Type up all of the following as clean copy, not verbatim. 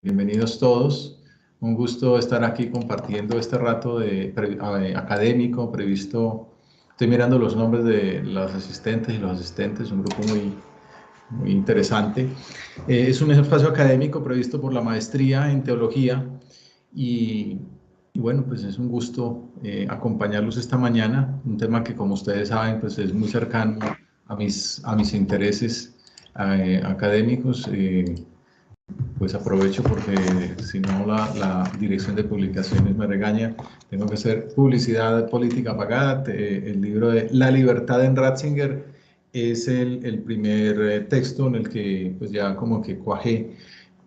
Bienvenidos todos. Un gusto estar aquí compartiendo este rato académico previsto. Estoy mirando los nombres de los asistentes y los asistentes, un grupo muy interesante. Es un espacio académico previsto por la maestría en teología y bueno, pues es un gusto acompañarlos esta mañana. Un tema que, como ustedes saben, pues es muy cercano a mis intereses académicos. Pues aprovecho porque si no la dirección de publicaciones me regaña. Tengo que hacer publicidad política pagada. El libro de La libertad en Ratzinger es el primer texto en el que pues ya como que cuajé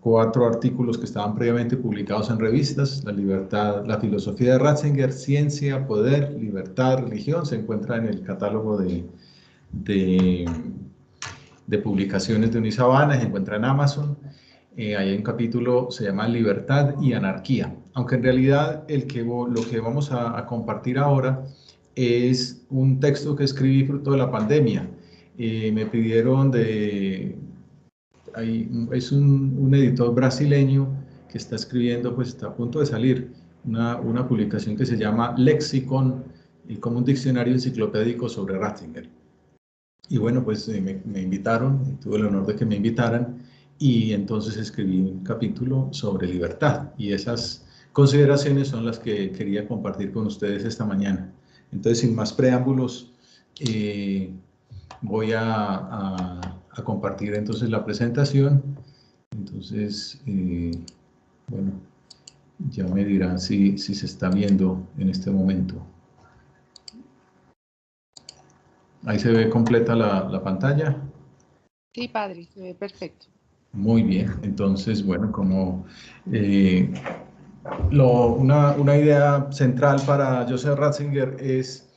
4 artículos que estaban previamente publicados en revistas. La libertad, la filosofía de Ratzinger, ciencia, poder, libertad, religión, se encuentra en el catálogo de, de publicaciones de Unisabana, se encuentra en Amazon. Hay un capítulo, se llama Libertad y Anarquía, aunque en realidad lo que vamos a compartir ahora es un texto que escribí fruto de la pandemia. Me pidieron es un editor brasileño que está escribiendo, pues está a punto de salir, una publicación que se llama Lexicon, como un diccionario enciclopédico sobre Ratzinger. Y bueno, pues me invitaron, tuve el honor de que me invitaran y entonces escribí un capítulo sobre libertad y esas consideraciones son las que quería compartir con ustedes esta mañana. Entonces, sin más preámbulos, voy a compartir entonces la presentación. Entonces, bueno, ya me dirán si se está viendo en este momento. Ahí se ve completa la pantalla. Sí, padre, se ve perfecto. Muy bien, entonces, bueno, como una idea central para Joseph Ratzinger es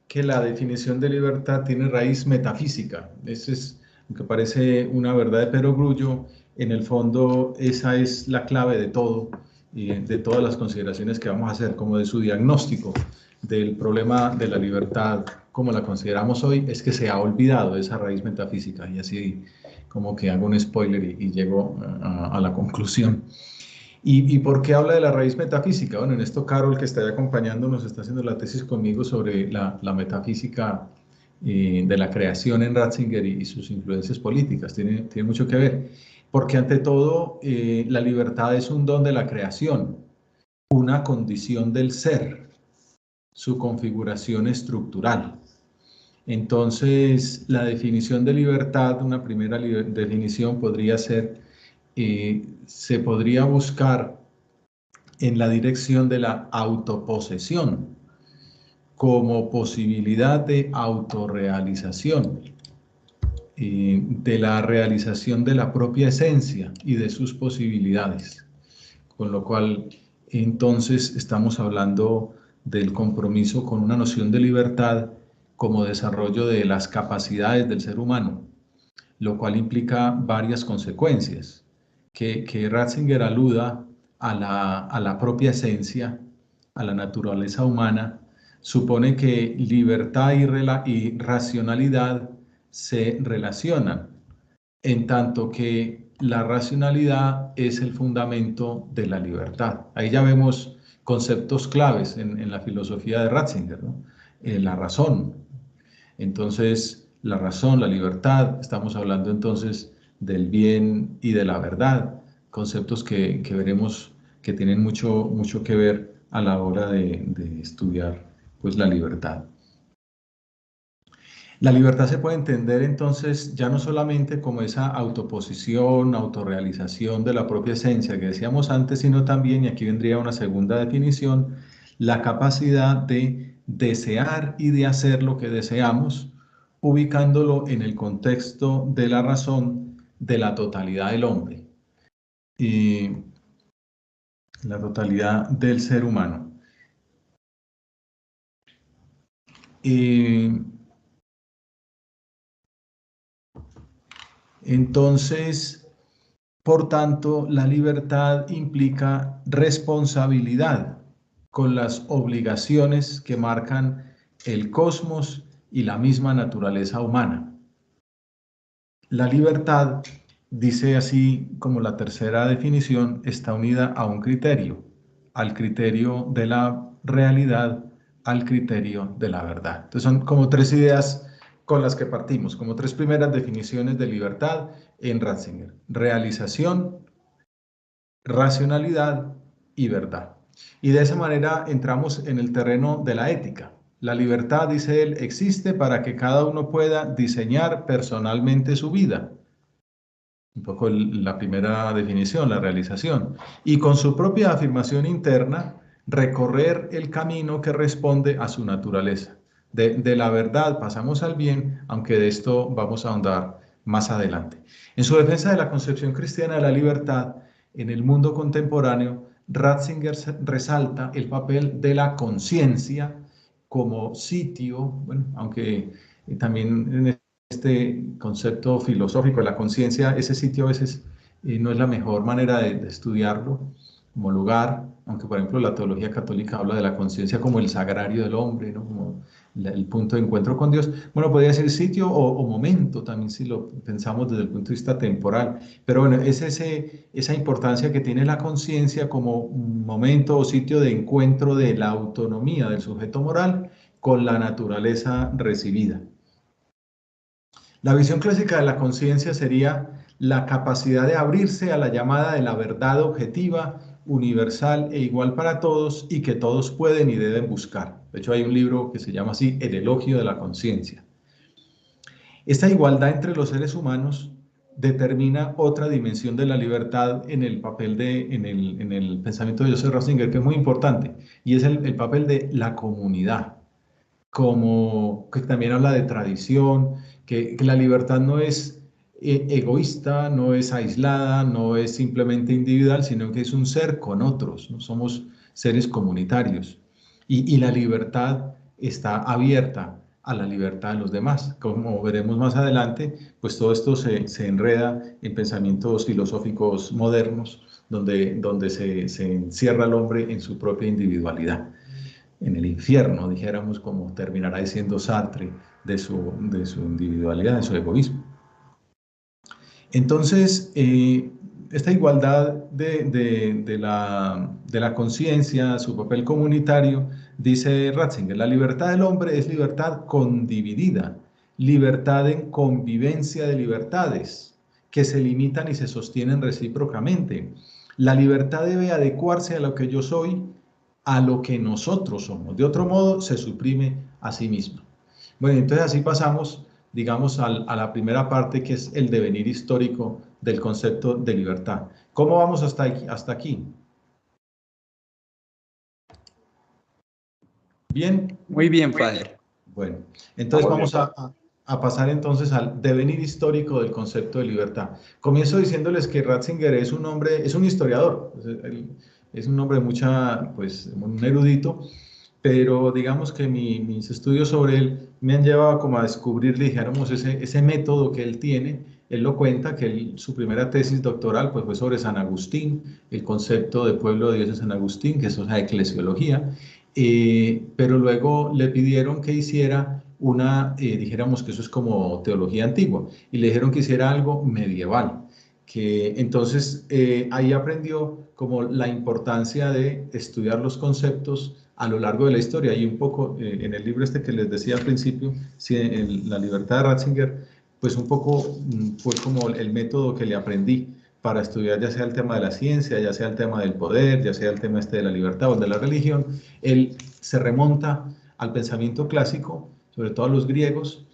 que la definición de libertad tiene raíz metafísica. Ese es, aunque parece una verdad de perogrullo, en el fondo esa es la clave de todo y de todas las consideraciones que vamos a hacer, como de su diagnóstico del problema de la libertad, como la consideramos hoy, es que se ha olvidado esa raíz metafísica. Y así como que hago un spoiler y llego a la conclusión. ¿Y por qué habla de la raíz metafísica? Bueno, en esto Carol, que está ahí acompañándonos, está haciendo la tesis conmigo sobre la metafísica de la creación en Ratzinger y sus influencias políticas. Tiene mucho que ver. Porque ante todo, la libertad es un don de la creación, una condición del ser, su configuración estructural. Entonces, la definición de libertad, una primera definición podría ser, se podría buscar en la dirección de la autoposesión como posibilidad de autorrealización, de la realización de la propia esencia y de sus posibilidades. Con lo cual, entonces, estamos hablando del compromiso con una noción de libertad como desarrollo de las capacidades del ser humano, lo cual implica varias consecuencias. Que Ratzinger aluda a la propia esencia, a la naturaleza humana, supone que libertad y racionalidad se relacionan, en tanto que la racionalidad es el fundamento de la libertad. Ahí ya vemos conceptos claves en la filosofía de Ratzinger, ¿no? La razón. Entonces, la razón, la libertad, estamos hablando entonces del bien y de la verdad, conceptos que veremos que tienen mucho que ver a la hora de estudiar pues, la libertad. La libertad se puede entender entonces ya no solamente como esa autoposición, autorrealización de la propia esencia que decíamos antes, sino también, y aquí vendría una segunda definición, la capacidad de desear y de hacer lo que deseamos, ubicándolo en el contexto de la razón de la totalidad del hombre y la totalidad del ser humano. Entonces, por tanto, la libertad implica responsabilidad con las obligaciones que marcan el cosmos y la misma naturaleza humana. La libertad dice así como la tercera definición está unida a un criterio, al criterio de la realidad, al criterio de la verdad. Entonces son como tres ideas con las que partimos, como tres primeras definiciones de libertad en Ratzinger: realización, racionalidad y verdad. Y de esa manera entramos en el terreno de la ética. La libertad, dice él, existe para que cada uno pueda diseñar personalmente su vida. Un poco la primera definición, la realización. Y con su propia afirmación interna, recorrer el camino que responde a su naturaleza. De la verdad pasamos al bien, aunque de esto vamos a ahondar más adelante. En su defensa de la concepción cristiana de la libertad, en el mundo contemporáneo, Ratzinger resalta el papel de la conciencia como sitio, bueno, aunque también en este concepto filosófico de la conciencia, ese sitio a veces no es la mejor manera de estudiarlo como lugar, aunque por ejemplo la teología católica habla de la conciencia como el sagrario del hombre, ¿no? Como el punto de encuentro con Dios. Bueno, podría ser sitio o momento también si lo pensamos desde el punto de vista temporal, pero bueno, es esa importancia que tiene la conciencia como un momento o sitio de encuentro de la autonomía del sujeto moral con la naturaleza recibida. La visión clásica de la conciencia sería la capacidad de abrirse a la llamada de la verdad objetiva, universal e igual para todos y que todos pueden y deben buscar. De hecho, hay un libro que se llama así, El elogio de la conciencia. Esta igualdad entre los seres humanos determina otra dimensión de la libertad en el papel en el pensamiento de Joseph Ratzinger, que es muy importante, y es el papel de la comunidad, como que también habla de tradición, que la libertad no es egoísta, no es aislada, no es simplemente individual, sino que es un ser con otros, ¿no? Somos seres comunitarios. Y la libertad está abierta a la libertad de los demás. Como veremos más adelante, pues todo esto se enreda en pensamientos filosóficos modernos, donde se encierra el hombre en su propia individualidad, en el infierno, dijéramos, como terminará diciendo Sartre, de su individualidad, de su egoísmo. Entonces, esta igualdad de la conciencia, su papel comunitario, dice Ratzinger, la libertad del hombre es libertad condividida, libertad en convivencia de libertades, que se limitan y se sostienen recíprocamente. La libertad debe adecuarse a lo que yo soy, a lo que nosotros somos. De otro modo, se suprime a sí mismo. Bueno, entonces así pasamos, digamos, a la primera parte, que es el devenir histórico del concepto de libertad. ¿Cómo vamos hasta aquí? ¿Bien? Muy bien, padre. Bueno, entonces vamos a pasar entonces al devenir histórico del concepto de libertad. Comienzo diciéndoles que Ratzinger es un hombre, es un historiador, es un hombre pues, un erudito, pero digamos que mis estudios sobre él me han llevado como a descubrir, dijéramos, ese método que él tiene. Él lo cuenta, que su primera tesis doctoral pues, fue sobre San Agustín, el concepto de pueblo de Dios de San Agustín, que es la eclesiología, pero luego le pidieron que hiciera dijéramos que eso es como teología antigua, y le dijeron que hiciera algo medieval, que entonces ahí aprendió como la importancia de estudiar los conceptos a lo largo de la historia, y un poco en el libro este que les decía al principio, La libertad de Ratzinger, pues un poco fue como el método que le aprendí para estudiar ya sea el tema de la ciencia, ya sea el tema del poder, ya sea el tema este de la libertad o de la religión. Él se remonta al pensamiento clásico, sobre todo a los griegos,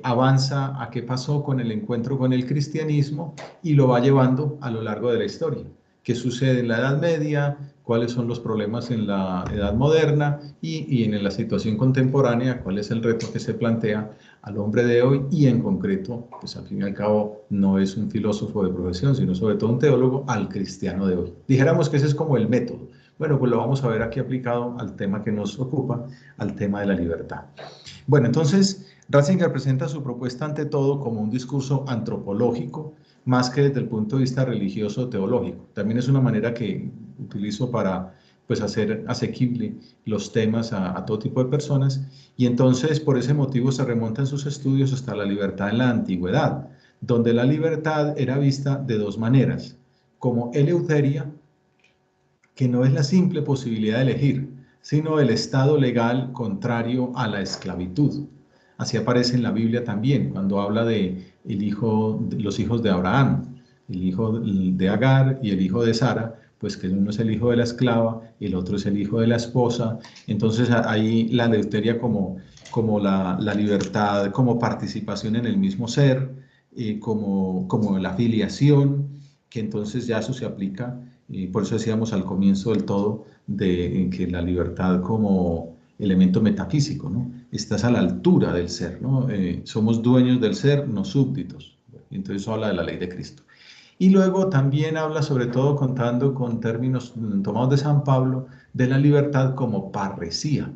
avanza a qué pasó con el encuentro con el cristianismo y lo va llevando a lo largo de la historia. ¿Qué sucede en la Edad Media? ¿Cuáles son los problemas en la Edad Moderna? Y en la situación contemporánea, ¿cuál es el reto que se plantea al hombre de hoy? Y en concreto, pues al fin y al cabo, no es un filósofo de profesión, sino sobre todo un teólogo, al cristiano de hoy. Dijéramos que ese es como el método. Bueno, pues lo vamos a ver aquí aplicado al tema que nos ocupa, al tema de la libertad. Bueno, entonces, Ratzinger presenta su propuesta ante todo como un discurso antropológico, más que desde el punto de vista religioso o teológico. También es una manera que utilizo para pues, hacer asequible los temas a todo tipo de personas, y entonces por ese motivo se remontan sus estudios hasta la libertad en la antigüedad, donde la libertad era vista de dos maneras, como eleuteria, que no es la simple posibilidad de elegir, sino el estado legal contrario a la esclavitud. Así aparece en la Biblia también, cuando habla de los hijos de Abraham, el hijo de Agar y el hijo de Sara, pues que uno es el hijo de la esclava y el otro es el hijo de la esposa. Entonces ahí la eleuteria como la libertad, como participación en el mismo ser, como la filiación, que entonces ya eso se aplica, y por eso decíamos al comienzo del todo, de que la libertad como elemento metafísico, ¿no? Estás a la altura del ser, ¿no? Somos dueños del ser, no súbditos. Entonces eso habla de la ley de Cristo. Y luego también habla, sobre todo contando con términos tomados de San Pablo, de la libertad como parresía.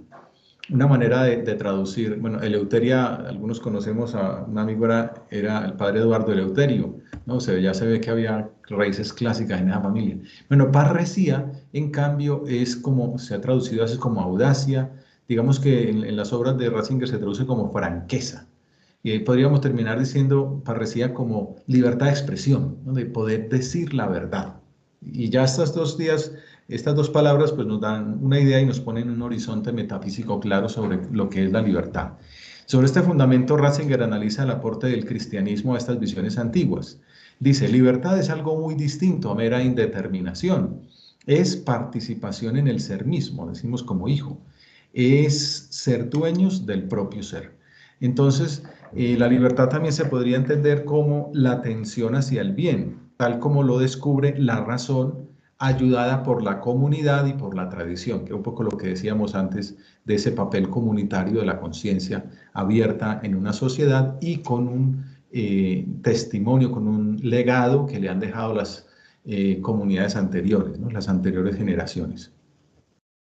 Una manera de traducir, bueno, Eleuteria, algunos conocemos a un amigo, era el padre Eduardo Eleuterio, ¿no? Ya se ve que había raíces clásicas en esa familia. Bueno, parresía, en cambio, es como, se ha traducido así como audacia, digamos que en las obras de Ratzinger se traduce como franqueza. Y ahí podríamos terminar diciendo parresía como libertad de expresión, ¿no? De poder decir la verdad. Y ya estas dos palabras pues nos dan una idea y nos ponen un horizonte metafísico claro sobre lo que es la libertad. Sobre este fundamento, Ratzinger analiza el aporte del cristianismo a estas visiones antiguas. Dice, libertad es algo muy distinto a mera indeterminación. Es participación en el ser mismo, decimos como hijo. Es ser dueños del propio ser. Entonces, la libertad también se podría entender como la tensión hacia el bien, tal como lo descubre la razón, ayudada por la comunidad y por la tradición, que es un poco lo que decíamos antes de ese papel comunitario de la conciencia abierta en una sociedad y con un testimonio, con un legado que le han dejado las comunidades anteriores, ¿no? Las anteriores generaciones.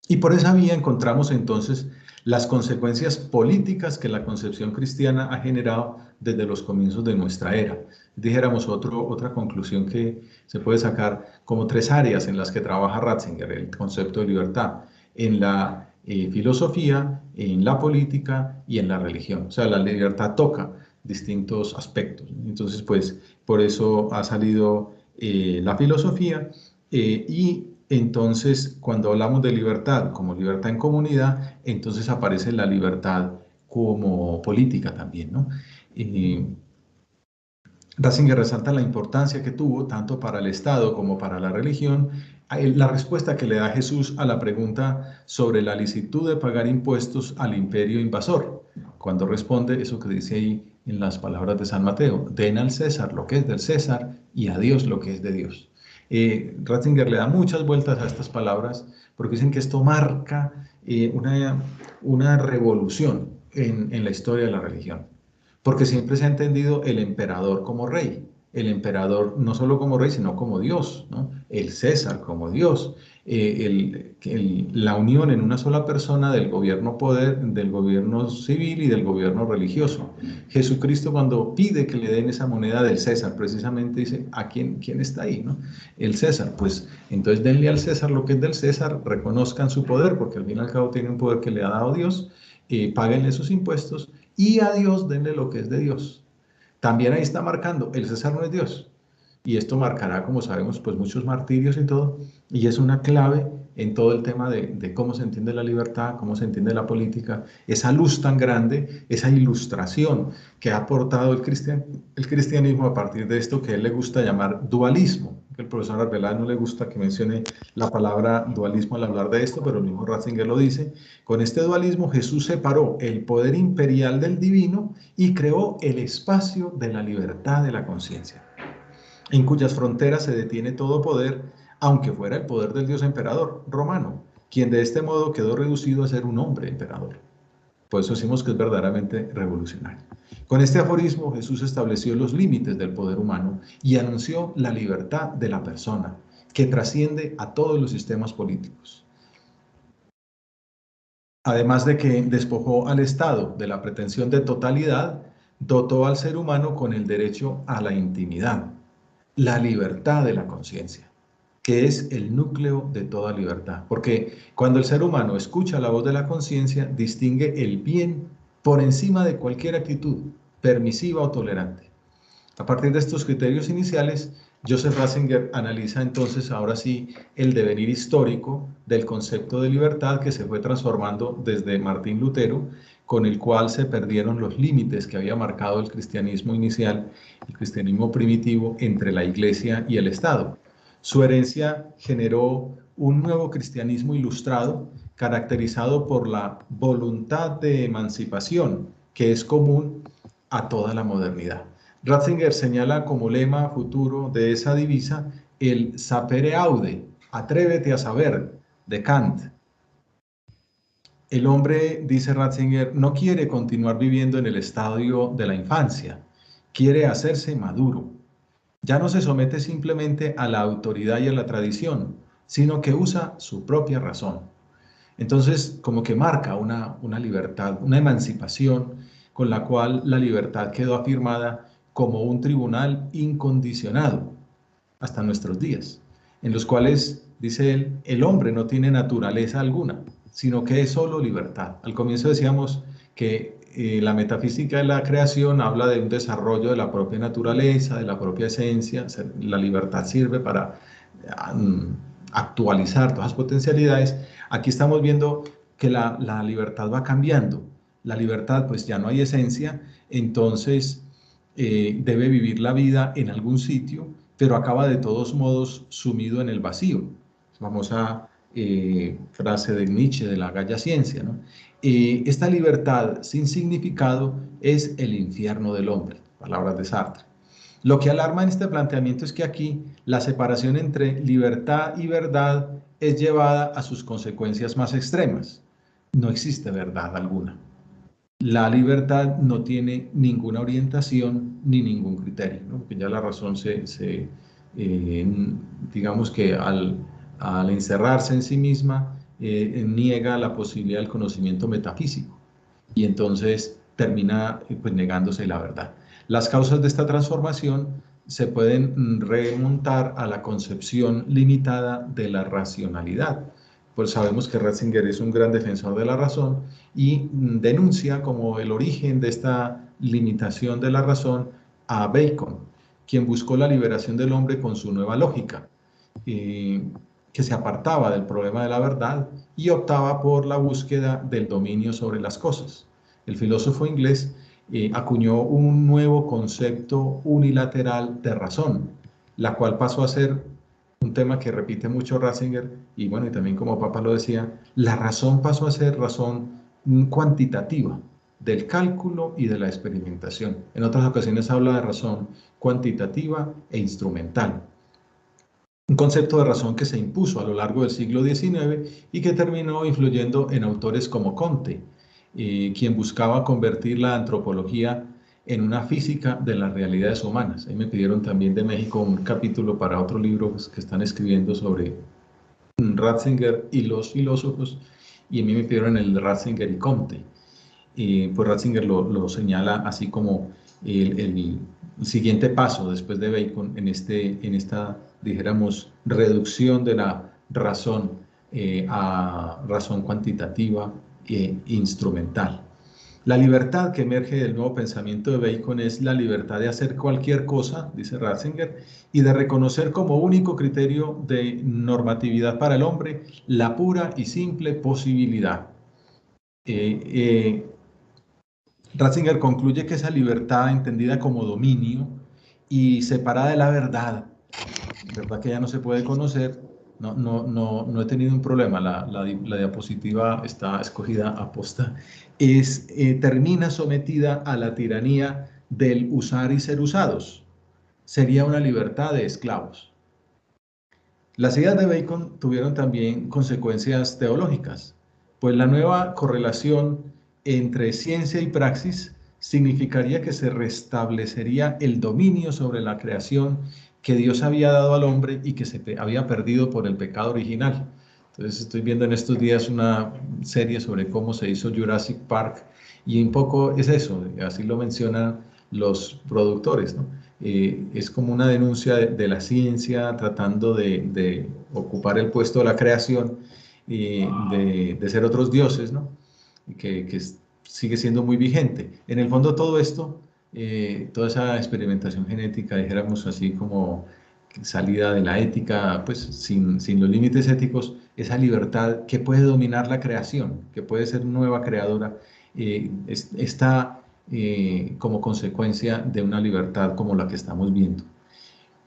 Y por esa vía encontramos entonces las consecuencias políticas que la concepción cristiana ha generado desde los comienzos de nuestra era. Dijéramos otra conclusión que se puede sacar como tres áreas en las que trabaja Ratzinger, el concepto de libertad, en la filosofía, en la política y en la religión. O sea, la libertad toca distintos aspectos. Entonces, pues, por eso ha salido la filosofía y entonces, cuando hablamos de libertad como libertad en comunidad, entonces aparece la libertad como política también, ¿no? Ratzinger resalta la importancia que tuvo tanto para el Estado como para la religión la respuesta que le da Jesús a la pregunta sobre la licitud de pagar impuestos al imperio invasor, cuando responde eso que dice ahí en las palabras de San Mateo, den al César lo que es del César y a Dios lo que es de Dios. Ratzinger le da muchas vueltas a estas palabras porque dicen que esto marca una revolución en la historia de la religión, porque siempre se ha entendido el emperador como rey, el emperador no solo como rey, sino como Dios, ¿no? El César como Dios, la unión en una sola persona del gobierno civil y del gobierno religioso. Jesucristo, cuando pide que le den esa moneda del César, precisamente dice, ¿a quién está ahí, no? El César, pues entonces denle al César lo que es del César, reconozcan su poder, porque al fin y al cabo tiene un poder que le ha dado Dios, páguenle sus impuestos y a Dios denle lo que es de Dios. También ahí está marcando, el César no es Dios. Y esto marcará, como sabemos, pues muchos martirios y todo. Y es una clave en todo el tema de cómo se entiende la libertad, cómo se entiende la política, esa luz tan grande, esa ilustración que ha aportado el cristianismo a partir de esto que a él le gusta llamar dualismo. El profesor Arbeláez no le gusta que mencione la palabra dualismo al hablar de esto, pero el mismo Ratzinger lo dice. Con este dualismo Jesús separó el poder imperial del divino y creó el espacio de la libertad de la conciencia, en cuyas fronteras se detiene todo poder, aunque fuera el poder del dios emperador romano, quien de este modo quedó reducido a ser un hombre emperador. Por eso decimos que es verdaderamente revolucionario. Con este aforismo, Jesús estableció los límites del poder humano y anunció la libertad de la persona, que trasciende a todos los sistemas políticos. Además de que despojó al Estado de la pretensión de totalidad, dotó al ser humano con el derecho a la intimidad, la libertad de la conciencia, que es el núcleo de toda libertad. Porque cuando el ser humano escucha la voz de la conciencia, distingue el bien por encima de cualquier actitud permisiva o tolerante. A partir de estos criterios iniciales, Joseph Ratzinger analiza entonces ahora sí el devenir histórico del concepto de libertad que se fue transformando desde Martín Lutero, con el cual se perdieron los límites que había marcado el cristianismo inicial, el cristianismo primitivo, entre la Iglesia y el Estado. Su herencia generó un nuevo cristianismo ilustrado, caracterizado por la voluntad de emancipación, que es común a toda la modernidad. Ratzinger señala como lema futuro de esa divisa el sapere aude, atrévete a saber, de Kant. El hombre, dice Ratzinger, no quiere continuar viviendo en el estadio de la infancia, quiere hacerse maduro. Ya no se somete simplemente a la autoridad y a la tradición, sino que usa su propia razón. Entonces, como que marca una libertad, una emancipación con la cual la libertad quedó afirmada como un tribunal incondicionado hasta nuestros días, en los cuales, dice él, el hombre no tiene naturaleza alguna, sino que es solo libertad. Al comienzo decíamos que la metafísica de la creación habla de un desarrollo de la propia naturaleza, de la propia esencia. La libertad sirve para actualizar todas las potencialidades. Aquí estamos viendo que la libertad va cambiando. La libertad, pues ya no hay esencia, entonces debe vivir la vida en algún sitio, pero acaba de todos modos sumido en el vacío. Famosa frase de Nietzsche de la Gaya Ciencia, ¿no? Esta libertad sin significado es el infierno del hombre, palabras de Sartre. Lo que alarma en este planteamiento es que aquí la separación entre libertad y verdad es llevada a sus consecuencias más extremas. No existe verdad alguna. La libertad no tiene ninguna orientación ni ningún criterio, ¿no? Porque ya la razón digamos que al encerrarse en sí misma, niega la posibilidad del conocimiento metafísico y entonces termina pues, negándose la verdad. Las causas de esta transformación se pueden remontar a la concepción limitada de la racionalidad. Pues sabemos que Ratzinger es un gran defensor de la razón y denuncia como el origen de esta limitación de la razón a Bacon, quien buscó la liberación del hombre con su nueva lógica, que se apartaba del problema de la verdad y optaba por la búsqueda del dominio sobre las cosas. El filósofo inglés acuñó un nuevo concepto unilateral de razón, la cual pasó a ser un tema que repite mucho Ratzinger, y bueno, y también como Papa lo decía, la razón pasó a ser razón cuantitativa, del cálculo y de la experimentación. En otras ocasiones habla de razón cuantitativa e instrumental. Un concepto de razón que se impuso a lo largo del siglo XIX y que terminó influyendo en autores como Comte, quien buscaba convertir la antropología en una física de las realidades humanas. Ahí me pidieron también de México un capítulo para otro libro que están escribiendo sobre Ratzinger y los filósofos, y a mí me pidieron el Ratzinger y Comte. Pues Ratzinger lo señala así como el siguiente paso después de Bacon en esta, dijéramos, reducción de la razón a razón cuantitativa e instrumental. La libertad que emerge del nuevo pensamiento de Bacon es la libertad de hacer cualquier cosa, dice Ratzinger, y de reconocer como único criterio de normatividad para el hombre la pura y simple posibilidad. Ratzinger concluye que esa libertad entendida como dominio y separada de la verdad que ya no se puede conocer, no he tenido un problema, la diapositiva está escogida a posta, termina sometida a la tiranía del usar y ser usados. Sería una libertad de esclavos. Las ideas de Bacon tuvieron también consecuencias teológicas, pues la nueva correlación entre ciencia y praxis significaría que se restablecería el dominio sobre la creación que Dios había dado al hombre y que se había perdido por el pecado original. Entonces estoy viendo en estos días una serie sobre cómo se hizo Jurassic Park y un poco es eso, así lo mencionan los productores, ¿no? Es como una denuncia de la ciencia tratando de ocupar el puesto de la creación y de ser otros dioses, ¿no? Que sigue siendo muy vigente. En el fondo todo esto toda esa experimentación genética, dijéramos así como salida de la ética, pues sin los límites éticos, esa libertad que puede dominar la creación, que puede ser nueva creadora, está como consecuencia de una libertad como la que estamos viendo.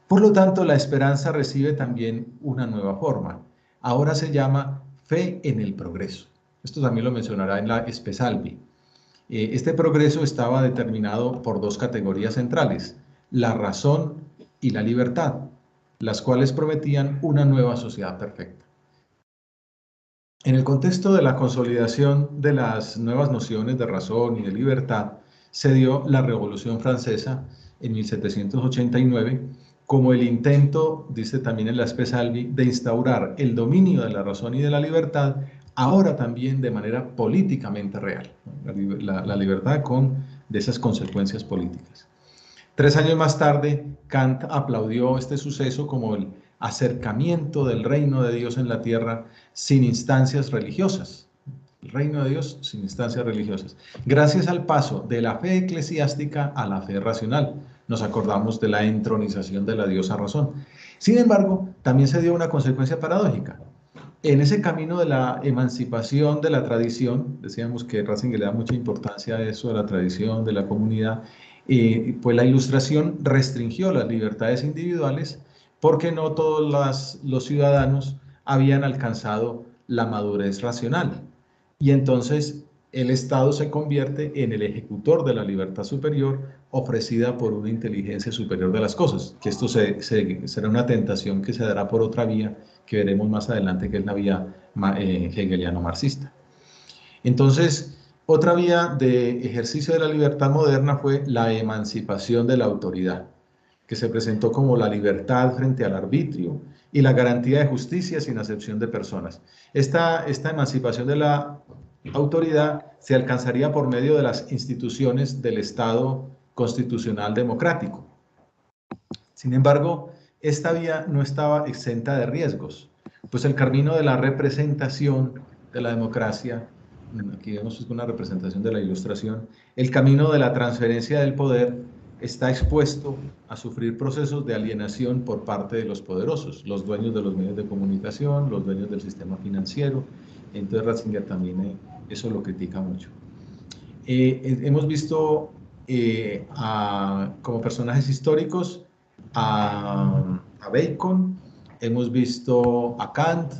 Por lo tanto, la esperanza recibe también una nueva forma. Ahora se llama fe en el progreso. Esto también lo mencionará en la Espesalvi. Este progreso estaba determinado por dos categorías centrales, la razón y la libertad, las cuales prometían una nueva sociedad perfecta. En el contexto de la consolidación de las nuevas nociones de razón y de libertad, se dio la Revolución Francesa en 1789 como el intento, dice también en la Espesalvi, de instaurar el dominio de la razón y de la libertad, ahora también de manera políticamente real. La libertad con de esas consecuencias políticas. 3 años más tarde, Kant aplaudió este suceso como el acercamiento del reino de Dios en la tierra sin instancias religiosas. El reino de Dios sin instancias religiosas. Gracias al paso de la fe eclesiástica a la fe racional. Nos acordamos de la entronización de la diosa razón. Sin embargo, también se dio una consecuencia paradójica. En ese camino de la emancipación de la tradición, decíamos que Ratzinger le da mucha importancia a eso, a la tradición de la comunidad, pues la Ilustración restringió las libertades individuales porque no todos los ciudadanos habían alcanzado la madurez racional. Y entonces el Estado se convierte en el ejecutor de la libertad superior ofrecida por una inteligencia superior de las cosas, que esto será una tentación que se dará por otra vía que veremos más adelante, que es la vía hegeliano-marxista. Entonces, otra vía de ejercicio de la libertad moderna fue la emancipación de la autoridad, que se presentó como la libertad frente al arbitrio y la garantía de justicia sin acepción de personas. Esta emancipación de la autoridad se alcanzaría por medio de las instituciones del Estado constitucional democrático. Sin embargo, esta vía no estaba exenta de riesgos, pues el camino de la representación de la democracia, aquí vemos una representación de la Ilustración, el camino de la transferencia del poder está expuesto a sufrir procesos de alienación por parte de los poderosos, los dueños de los medios de comunicación, los dueños del sistema financiero. Entonces Ratzinger también eso lo critica mucho. Hemos visto como personajes históricos a Bacon, hemos visto a Kant,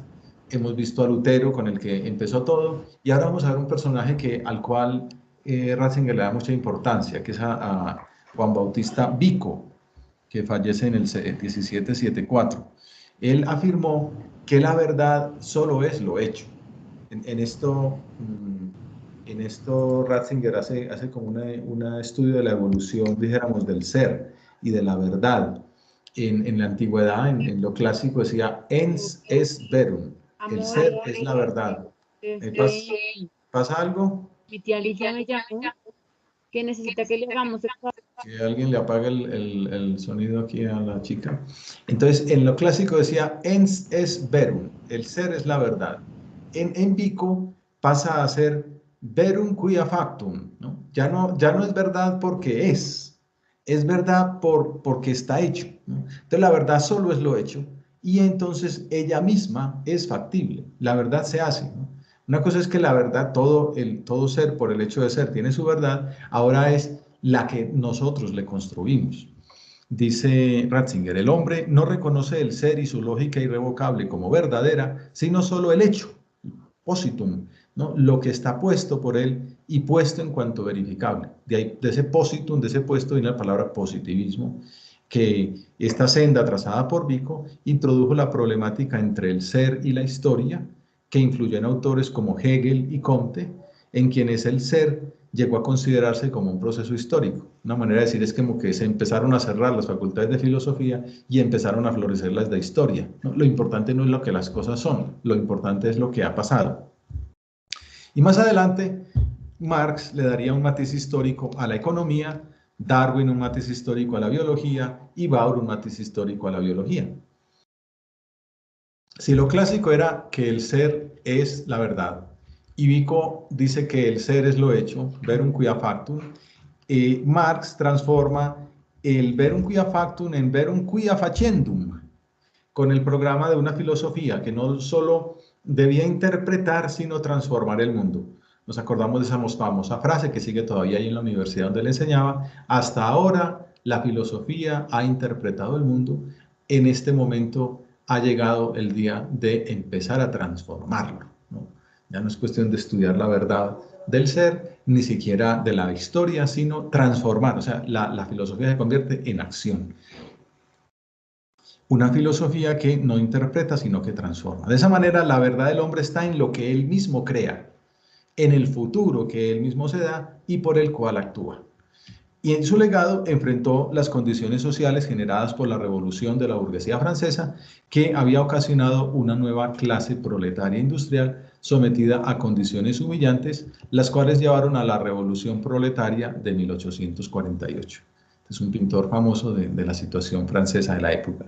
hemos visto a Lutero, con el que empezó todo, y ahora vamos a ver un personaje al cual Ratzinger le da mucha importancia, que es a Juan Bautista Vico, que fallece en el 1774. Él afirmó que la verdad solo es lo hecho. En esto Ratzinger hace como un estudio de la evolución, dijéramos, del ser y de la verdad. En la antigüedad, en lo clásico, decía ens es verum, el ser es la verdad. ¿Pasa algo? Mi tía Alicia me llamó que necesita que le hagamos el favor. Que alguien le apague el sonido aquí a la chica. Entonces, en lo clásico decía ens es verum, el ser es la verdad. En Vico pasa a ser verum quia factum, ¿no? Ya no es verdad porque es verdad porque está hecho, ¿no? Entonces la verdad solo es lo hecho y entonces ella misma es factible, la verdad se hace, ¿no? Una cosa es que la verdad, todo ser por el hecho de ser tiene su verdad, ahora es la que nosotros le construimos. Dice Ratzinger, el hombre no reconoce el ser y su lógica irrevocable como verdadera, sino solo el hecho, positum, ¿no? Lo que está puesto por él y puesto en cuanto verificable. De ese positum, de ese puesto, viene la palabra positivismo, que esta senda trazada por Vico introdujo la problemática entre el ser y la historia, que influyó en autores como Hegel y Comte, en quienes el ser llegó a considerarse como un proceso histórico. Una manera de decir es como que se empezaron a cerrar las facultades de filosofía y empezaron a florecer las de historia, ¿no? Lo importante no es lo que las cosas son, lo importante es lo que ha pasado. Y más adelante, Marx le daría un matiz histórico a la economía, Darwin un matiz histórico a la biología y Baur un matiz histórico a la biología. Si lo clásico era que el ser es la verdad, y Vico dice que el ser es lo hecho, verum quia factum, Marx transforma el verum quia factum en verum quia facendum, con el programa de una filosofía que no solo debía interpretar, sino transformar el mundo. Nos acordamos de esa famosa frase que sigue todavía ahí en la universidad donde le enseñaba: hasta ahora la filosofía ha interpretado el mundo, en este momento ha llegado el día de empezar a transformarlo, ¿no? Ya no es cuestión de estudiar la verdad del ser, ni siquiera de la historia, sino transformar. O sea, la filosofía se convierte en acción. Una filosofía que no interpreta, sino que transforma. De esa manera, la verdad del hombre está en lo que él mismo crea, en el futuro que él mismo se da y por el cual actúa. Y en su legado enfrentó las condiciones sociales generadas por la revolución de la burguesía francesa, que había ocasionado una nueva clase proletaria industrial sometida a condiciones humillantes, las cuales llevaron a la revolución proletaria de 1848. Es un pintor famoso de la situación francesa de la época.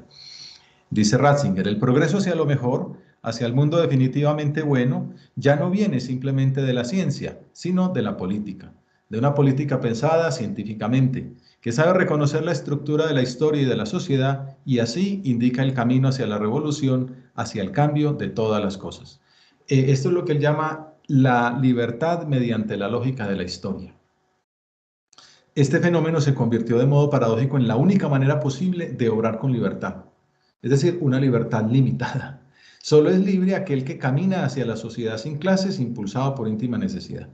Dice Ratzinger: el progreso hacia lo mejor, hacia el mundo definitivamente bueno, ya no viene simplemente de la ciencia, sino de la política, de una política pensada científicamente, que sabe reconocer la estructura de la historia y de la sociedad y así indica el camino hacia la revolución, hacia el cambio de todas las cosas. Esto es lo que él llama la libertad mediante la lógica de la historia. Este fenómeno se convirtió de modo paradójico en la única manera posible de obrar con libertad. Es decir, una libertad limitada. Solo es libre aquel que camina hacia la sociedad sin clases, impulsado por íntima necesidad.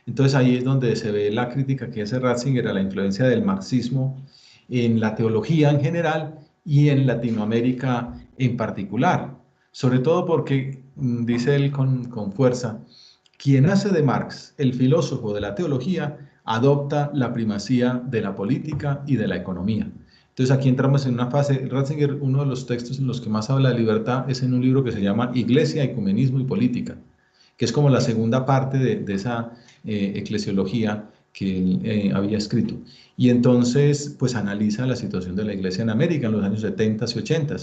Entonces ahí es donde se ve la crítica que hace Ratzinger a la influencia del marxismo en la teología en general y en Latinoamérica en particular. Sobre todo porque, dice él con fuerza, quien hace de Marx el filósofo de la teología adopta la primacía de la política y de la economía. Entonces aquí entramos en una fase. Ratzinger, uno de los textos en los que más habla de libertad es en un libro que se llama Iglesia, Ecumenismo y Política, que es como la segunda parte de esa eclesiología que él había escrito. Y entonces, pues analiza la situación de la Iglesia en América en los años 70 y 80.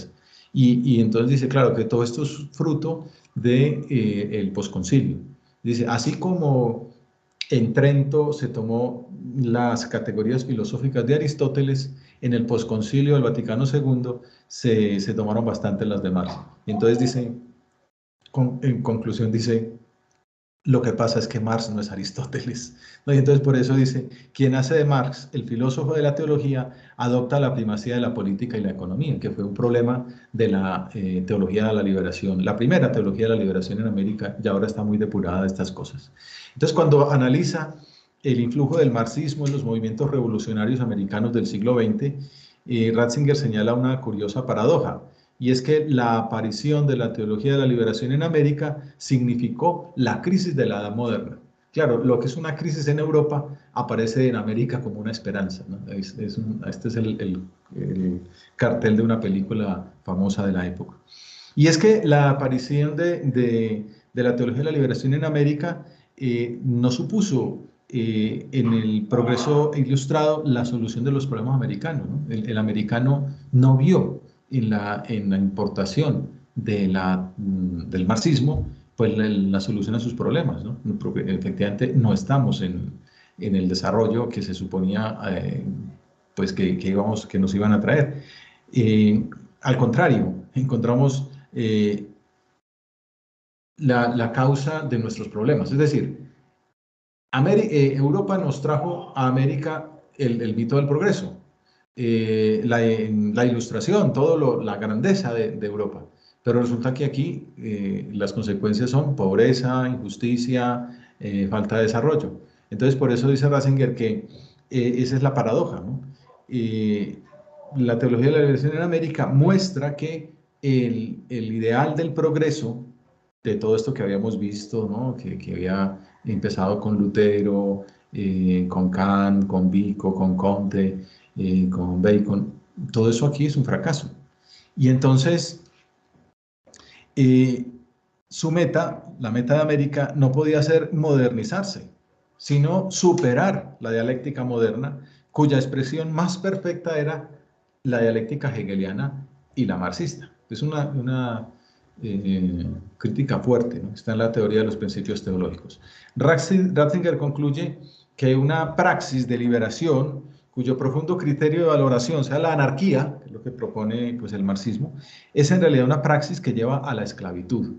Y entonces dice, claro, que todo esto es fruto del posconcilio. Dice, así como en Trento se tomó las categorías filosóficas de Aristóteles, en el posconcilio del Vaticano II se tomaron bastante las de Marx. Y entonces dice, en conclusión dice, lo que pasa es que Marx no es Aristóteles, ¿no? Y entonces por eso dice, quien hace de Marx el filósofo de la teología, adopta la primacía de la política y la economía, que fue un problema de la teología de la liberación, la primera teología de la liberación en América, y ahora está muy depurada de estas cosas. Entonces cuando analiza el influjo del marxismo en los movimientos revolucionarios americanos del siglo XX, Ratzinger señala una curiosa paradoja, y es que la aparición de la teología de la liberación en América significó la crisis de la Edad Moderna. Claro, lo que es una crisis en Europa aparece en América como una esperanza, ¿no? Este es el cartel de una película famosa de la época. Y es que la aparición de la teología de la liberación en América no supuso en el progreso ilustrado la solución de los problemas americanos, ¿no? El americano no vio en la importación del marxismo pues la solución a sus problemas, ¿no? Porque efectivamente no estamos en el desarrollo que se suponía pues que nos iban a traer. Al contrario, encontramos la causa de nuestros problemas. Es decir, Europa nos trajo a América el mito del progreso, la ilustración, la grandeza de Europa. Pero resulta que aquí las consecuencias son pobreza, injusticia, falta de desarrollo. Entonces, por eso dice Ratzinger que esa es la paradoja, ¿no? La teología de la liberación en América muestra que el ideal del progreso, de todo esto que habíamos visto, ¿no? que había empezado con Lutero, con Kant, con Vico, con Comte, con Bacon, todo eso aquí es un fracaso. Y entonces, su meta, la meta de América, no podía ser modernizarse, sino superar la dialéctica moderna, cuya expresión más perfecta era la dialéctica hegeliana y la marxista. Es una crítica fuerte, ¿no? Está en la teoría de los principios teológicos. Ratzinger concluye que una praxis de liberación cuyo profundo criterio de valoración sea la anarquía, que es lo que propone pues, el marxismo, es en realidad una praxis que lleva a la esclavitud.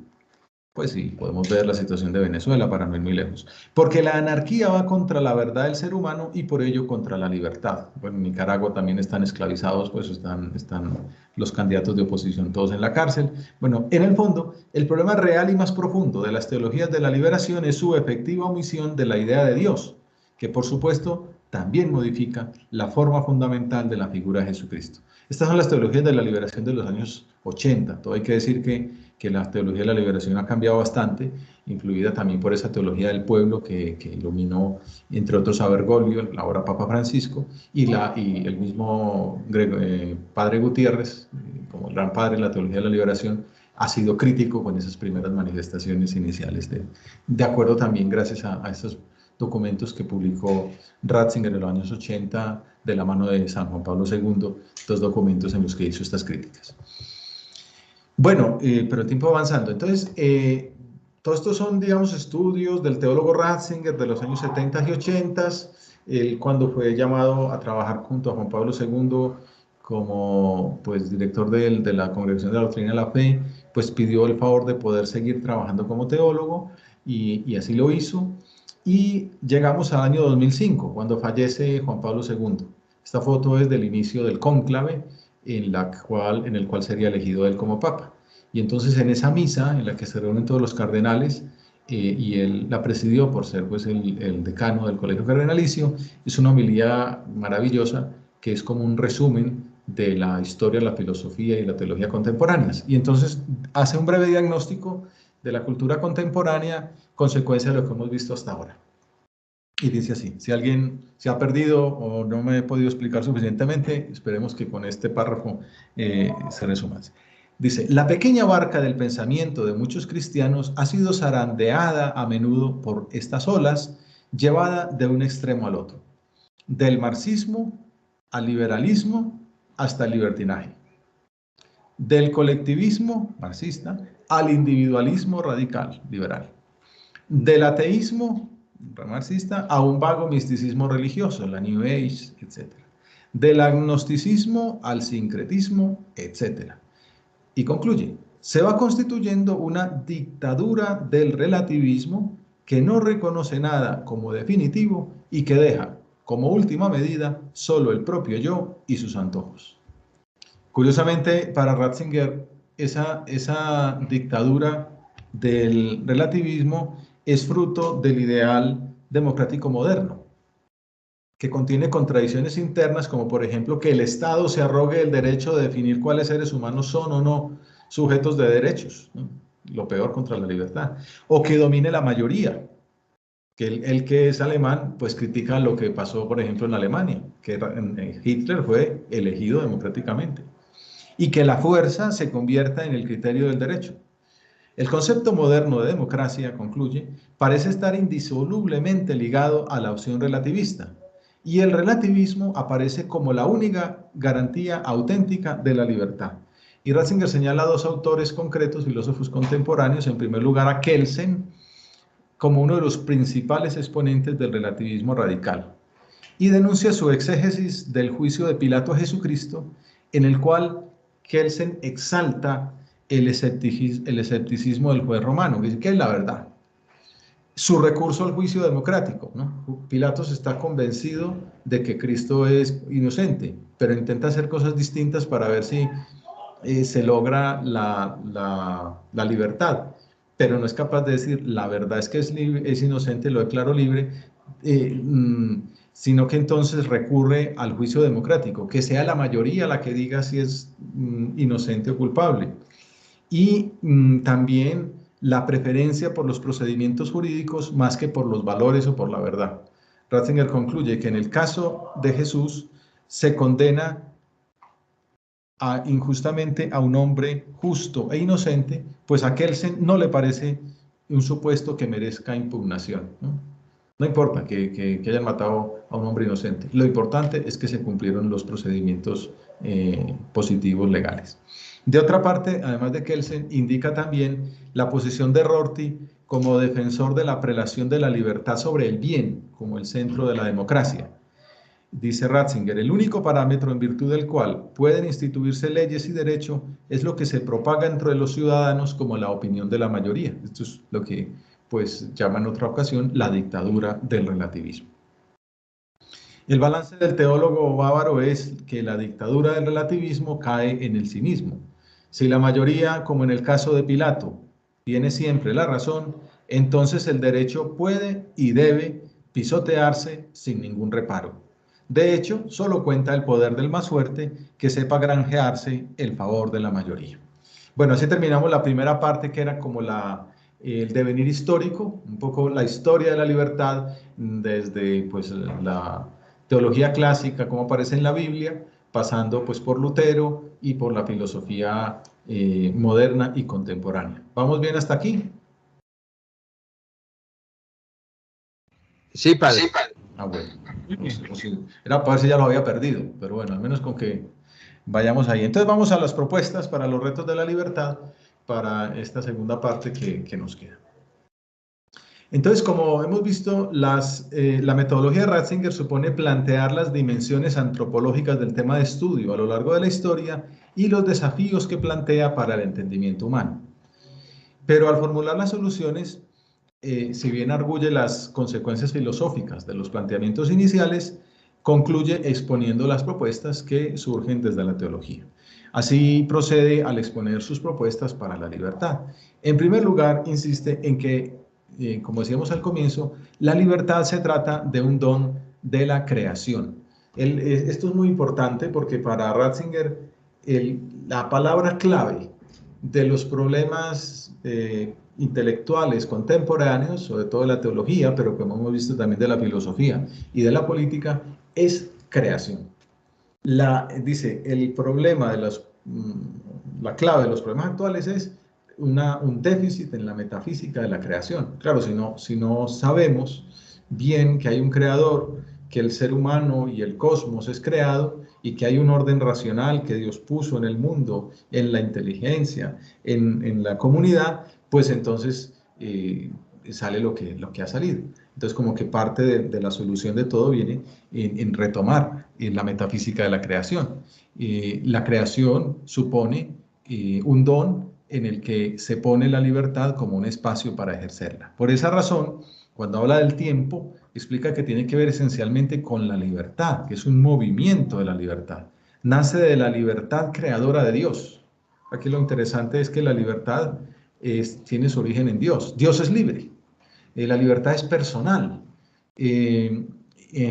Pues sí, podemos ver la situación de Venezuela para no ir muy lejos. Porque la anarquía va contra la verdad del ser humano y por ello contra la libertad. Bueno, en Nicaragua también están esclavizados, pues están los candidatos de oposición todos en la cárcel. Bueno, en el fondo, el problema real y más profundo de las teologías de la liberación es su efectiva omisión de la idea de Dios, que por supuesto también modifica la forma fundamental de la figura de Jesucristo. Estas son las teologías de la liberación de los años 80. Todo hay que decir que la teología de la liberación ha cambiado bastante, influida también por esa teología del pueblo que iluminó, entre otros, a Bergoglio, el ahora Papa Francisco, y el mismo Padre Gutiérrez, como el gran padre de la teología de la liberación, ha sido crítico con esas primeras manifestaciones iniciales, de acuerdo también gracias a estos documentos que publicó Ratzinger en los años 80 de la mano de San Juan Pablo II, dos documentos en los que hizo estas críticas. Bueno, pero el tiempo avanzando. Entonces, todos estos son, digamos, estudios del teólogo Ratzinger de los años 70 y 80. Él, cuando fue llamado a trabajar junto a Juan Pablo II como pues, director de la Congregación de la Doctrina de la Fe, pues pidió el favor de poder seguir trabajando como teólogo y así lo hizo. Y llegamos al año 2005, cuando fallece Juan Pablo II. Esta foto es del inicio del cónclave, en el cual sería elegido él como papa. Y entonces en esa misa, en la que se reúnen todos los cardenales, y él la presidió por ser pues, el decano del Colegio Cardenalicio, es una homilía maravillosa que es como un resumen de la historia, la filosofía y la teología contemporáneas. Y entonces hace un breve diagnóstico de la cultura contemporánea, consecuencia de lo que hemos visto hasta ahora. Y dice así: si alguien se ha perdido o no me he podido explicar suficientemente, esperemos que con este párrafo se resuma. Dice: la pequeña barca del pensamiento de muchos cristianos ha sido zarandeada a menudo por estas olas, llevada de un extremo al otro, del marxismo al liberalismo hasta el libertinaje, del colectivismo marxista al individualismo radical liberal, del ateísmo marxista a un vago misticismo religioso, la New Age, etc. Del agnosticismo al sincretismo, etc. Y concluye: se va constituyendo una dictadura del relativismo que no reconoce nada como definitivo y que deja como última medida solo el propio yo y sus antojos. Curiosamente, para Ratzinger, esa dictadura del relativismo es fruto del ideal democrático moderno, que contiene contradicciones internas, como por ejemplo que el Estado se arrogue el derecho de definir cuáles seres humanos son o no sujetos de derechos, ¿no? Lo peor contra la libertad, o que domine la mayoría, que el que es alemán pues critica lo que pasó por ejemplo en Alemania, que Hitler fue elegido democráticamente, y que la fuerza se convierta en el criterio del derecho. El concepto moderno de democracia, concluye, parece estar indisolublemente ligado a la opción relativista, y el relativismo aparece como la única garantía auténtica de la libertad. Y Ratzinger señala a dos autores concretos, filósofos contemporáneos, en primer lugar a Kelsen, como uno de los principales exponentes del relativismo radical, y denuncia su exégesis del juicio de Pilato a Jesucristo, en el cual Kelsen exalta el escepticismo del juez romano, que dice que es la verdad. Su recurso al juicio democrático, ¿no? Pilatos está convencido de que Cristo es inocente, pero intenta hacer cosas distintas para ver si se logra la libertad, pero no es capaz de decir la verdad es que es inocente, lo declaro libre, sino que entonces recurre al juicio democrático, que sea la mayoría la que diga si es inocente o culpable. Y también la preferencia por los procedimientos jurídicos más que por los valores o por la verdad. Ratzinger concluye que en el caso de Jesús se condena injustamente a un hombre justo e inocente, pues a Kelsen no le parece un supuesto que merezca impugnación, ¿no? No importa que hayan matado a un hombre inocente, lo importante es que se cumplieron los procedimientos positivos legales. De otra parte, además de Kelsen, indica también la posición de Rorty, como defensor de la prelación de la libertad sobre el bien, como el centro de la democracia. Dice Ratzinger, el único parámetro en virtud del cual pueden instituirse leyes y derecho es lo que se propaga entre los ciudadanos como la opinión de la mayoría. Esto es lo que pues llama en otra ocasión la dictadura del relativismo. El balance del teólogo bávaro es que la dictadura del relativismo cae en el cinismo. Si la mayoría, como en el caso de Pilato, tiene siempre la razón, entonces el derecho puede y debe pisotearse sin ningún reparo. De hecho, solo cuenta el poder del más fuerte que sepa granjearse el favor de la mayoría. Bueno, así terminamos la primera parte, que era como el devenir histórico, un poco la historia de la libertad desde pues, la teología clásica, como aparece en la Biblia, pasando pues, por Lutero y por la filosofía moderna y contemporánea. ¿Vamos bien hasta aquí? Sí, padre. Ah, bueno. Era para ver si ya lo había perdido, pero bueno, al menos con que vayamos ahí. Entonces vamos a las propuestas para los retos de la libertad para esta segunda parte que nos queda. Entonces, como hemos visto, la metodología de Ratzinger supone plantear las dimensiones antropológicas del tema de estudio a lo largo de la historia y los desafíos que plantea para el entendimiento humano. Pero al formular las soluciones, si bien arguye las consecuencias filosóficas de los planteamientos iniciales, concluye exponiendo las propuestas que surgen desde la teología. Así procede al exponer sus propuestas para la libertad. En primer lugar, insiste en que, como decíamos al comienzo, la libertad se trata de un don de la creación. Esto es muy importante porque para Ratzinger la palabra clave de los problemas intelectuales contemporáneos, sobre todo de la teología, pero como hemos visto también de la filosofía y de la política, es creación. Dice, el problema de la clave de los problemas actuales es un déficit en la metafísica de la creación. Claro, si no sabemos bien que hay un creador, que el ser humano y el cosmos es creado y que hay un orden racional que Dios puso en el mundo, en la inteligencia, en la comunidad, pues entonces sale lo que ha salido. Entonces, como que parte de la solución de todo viene en retomar la metafísica de la creación. La creación supone un don en el que se pone la libertad como un espacio para ejercerla. Por esa razón, cuando habla del tiempo, explica que tiene que ver esencialmente con la libertad, que es un movimiento de la libertad. Nace de la libertad creadora de Dios. Aquí lo interesante es que la libertad tiene su origen en Dios. Dios es libre. La libertad es personal.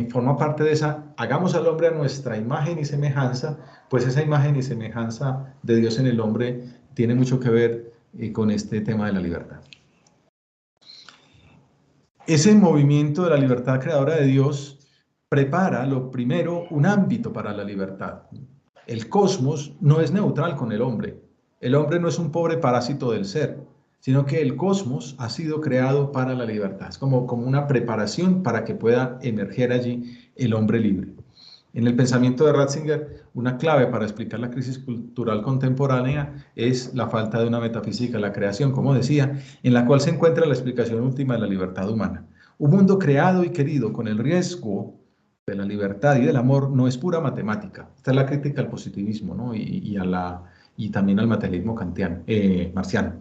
Forma parte de esa, hagamos al hombre a nuestra imagen y semejanza, pues esa imagen y semejanza de Dios en el hombre tiene mucho que ver con este tema de la libertad. Ese movimiento de la libertad creadora de Dios prepara, lo primero, un ámbito para la libertad. El cosmos no es neutral con el hombre. El hombre no es un pobre parásito del ser, sino que el cosmos ha sido creado para la libertad. Es como una preparación para que pueda emerger allí el hombre libre. En el pensamiento de Ratzinger, una clave para explicar la crisis cultural contemporánea es la falta de una metafísica de la creación, como decía, en la cual se encuentra la explicación última de la libertad humana. Un mundo creado y querido con el riesgo de la libertad y del amor no es pura matemática. Esta es la crítica al positivismo, ¿no? y también al materialismo marciano.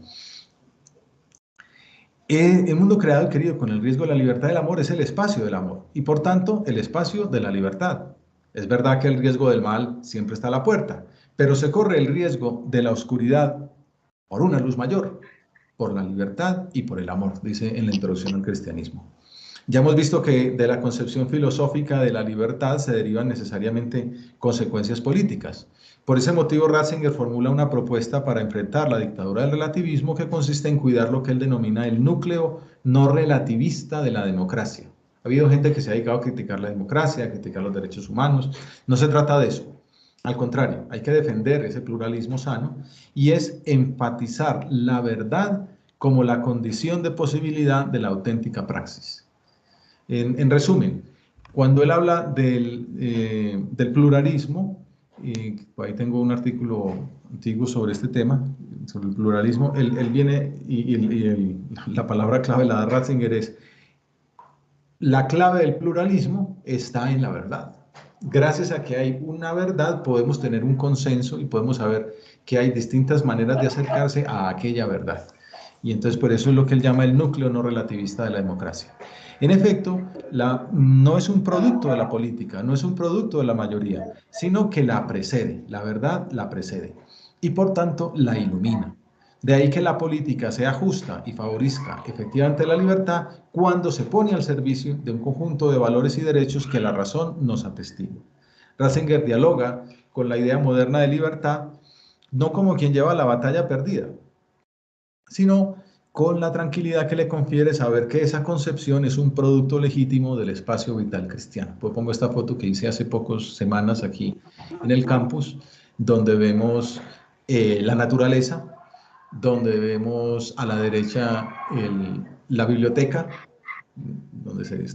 El mundo creado y querido con el riesgo de la libertad del amor es el espacio del amor y por tanto el espacio de la libertad. Es verdad que el riesgo del mal siempre está a la puerta, pero se corre el riesgo de la oscuridad por una luz mayor, por la libertad y por el amor, dice en la introducción al cristianismo. Ya hemos visto que de la concepción filosófica de la libertad se derivan necesariamente consecuencias políticas. Por ese motivo, Ratzinger formula una propuesta para enfrentar la dictadura del relativismo que consiste en cuidar lo que él denomina el núcleo no relativista de la democracia. Ha habido gente que se ha dedicado a criticar la democracia, a criticar los derechos humanos. No se trata de eso. Al contrario, hay que defender ese pluralismo sano y es enfatizar la verdad como la condición de posibilidad de la auténtica praxis. En resumen, cuando él habla del pluralismo, ahí tengo un artículo antiguo sobre este tema, sobre el pluralismo, él viene la palabra clave la da Ratzinger es: la clave del pluralismo está en la verdad. Gracias a que hay una verdad, podemos tener un consenso y podemos saber que hay distintas maneras de acercarse a aquella verdad. Y entonces por eso es lo que él llama el núcleo no relativista de la democracia. En efecto, no es un producto de la política, no es un producto de la mayoría, sino que la precede, la verdad la precede y por tanto la ilumina. De ahí que la política sea justa y favorezca efectivamente la libertad cuando se pone al servicio de un conjunto de valores y derechos que la razón nos atestiga. Ratzinger dialoga con la idea moderna de libertad no como quien lleva la batalla perdida, sino con la tranquilidad que le confiere saber que esa concepción es un producto legítimo del espacio vital cristiano. Pues pongo esta foto que hice hace pocas semanas aquí en el campus, donde vemos la naturaleza, donde vemos a la derecha la biblioteca, donde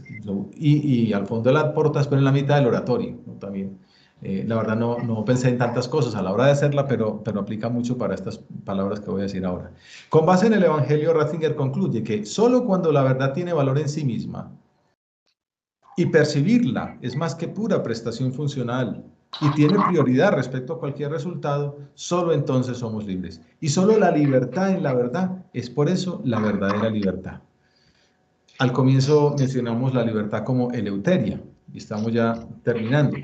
y al fondo de las portas, pero en la mitad del oratorio, ¿no? También. La verdad no pensé en tantas cosas a la hora de hacerla, pero aplica mucho para estas palabras que voy a decir ahora. Con base en el Evangelio, Ratzinger concluye que solo cuando la verdad tiene valor en sí misma y percibirla es más que pura prestación funcional y tiene prioridad respecto a cualquier resultado, solo entonces somos libres. Y solo la libertad en la verdad es por eso la verdadera libertad. Al comienzo mencionamos la libertad como eleuteria, y estamos ya terminando,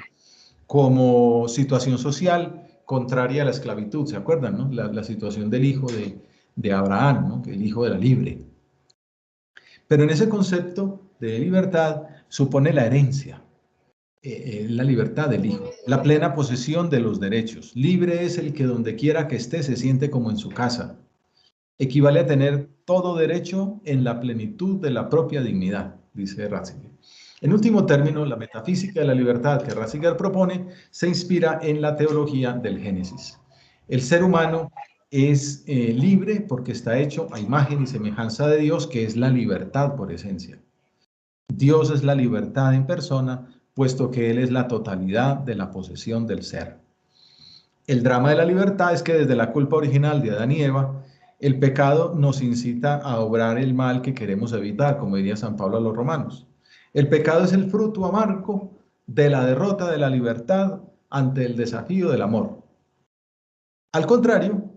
como situación social contraria a la esclavitud, ¿se acuerdan? ¿No? La situación del hijo de Abraham, ¿no? Que el hijo era libre. Pero en ese concepto de libertad supone la herencia, la libertad del hijo, la plena posesión de los derechos. Libre es el que donde quiera que esté se siente como en su casa. Equivale a tener todo derecho en la plenitud de la propia dignidad, dice Ratzinger. En último término, la metafísica de la libertad que Ratzinger propone se inspira en la teología del Génesis. El ser humano es libre porque está hecho a imagen y semejanza de Dios, que es la libertad por esencia. Dios es la libertad en persona, puesto que Él es la totalidad de la posesión del ser. El drama de la libertad es que desde la culpa original de Adán y Eva, el pecado nos incita a obrar el mal que queremos evitar, como diría San Pablo a los romanos. El pecado es el fruto amargo de la derrota de la libertad ante el desafío del amor. Al contrario,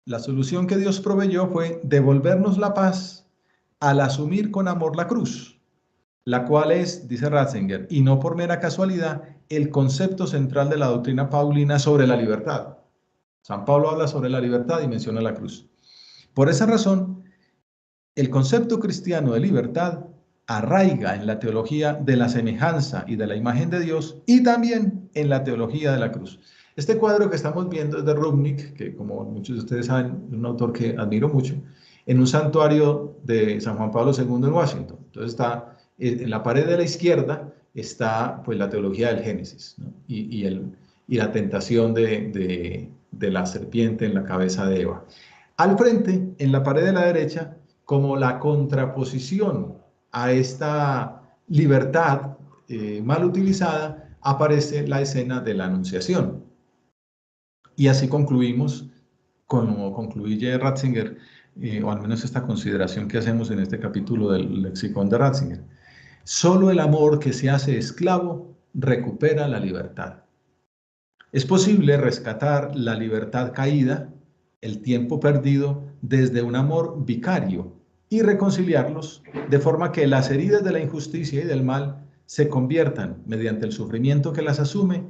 la solución que Dios proveyó fue devolvernos la paz al asumir con amor la cruz, la cual es, dice Ratzinger, y no por mera casualidad, el concepto central de la doctrina paulina sobre la libertad. San Pablo habla sobre la libertad y menciona la cruz. Por esa razón, el concepto cristiano de libertad arraiga en la teología de la semejanza y de la imagen de Dios y también en la teología de la cruz. Este cuadro que estamos viendo es de Rubnik, que como muchos de ustedes saben, es un autor que admiro mucho, en un santuario de San Juan Pablo II en Washington. Entonces está en la pared de la izquierda está pues la teología del Génesis, ¿no? y la tentación de la serpiente en la cabeza de Eva. Al frente, en la pared de la derecha, como la contraposición a esta libertad mal utilizada, aparece la escena de la Anunciación. Y así concluimos, como concluye Ratzinger, o al menos esta consideración que hacemos en este capítulo del lexicón de Ratzinger. Solo el amor que se hace esclavo recupera la libertad. Es posible rescatar la libertad caída, el tiempo perdido, desde un amor vicario y reconciliarlos de forma que las heridas de la injusticia y del mal se conviertan, mediante el sufrimiento que las asume,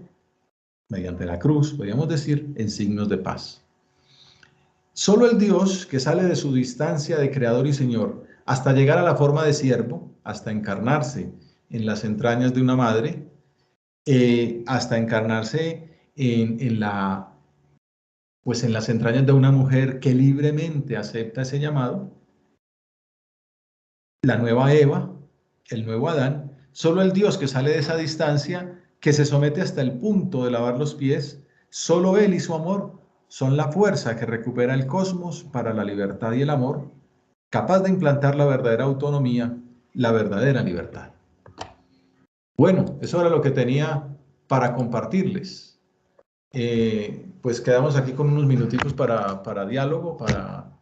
mediante la cruz, podríamos decir, en signos de paz. Solo el Dios que sale de su distancia de Creador y Señor hasta llegar a la forma de siervo, hasta encarnarse en las entrañas de una madre, hasta encarnarse en las entrañas de una mujer que libremente acepta ese llamado, la nueva Eva, el nuevo Adán, solo el Dios que sale de esa distancia, que se somete hasta el punto de lavar los pies, solo Él y su amor son la fuerza que recupera el cosmos para la libertad y el amor, capaz de implantar la verdadera autonomía, la verdadera libertad. Bueno, eso era lo que tenía para compartirles. pues quedamos aquí con unos minutitos para diálogo, para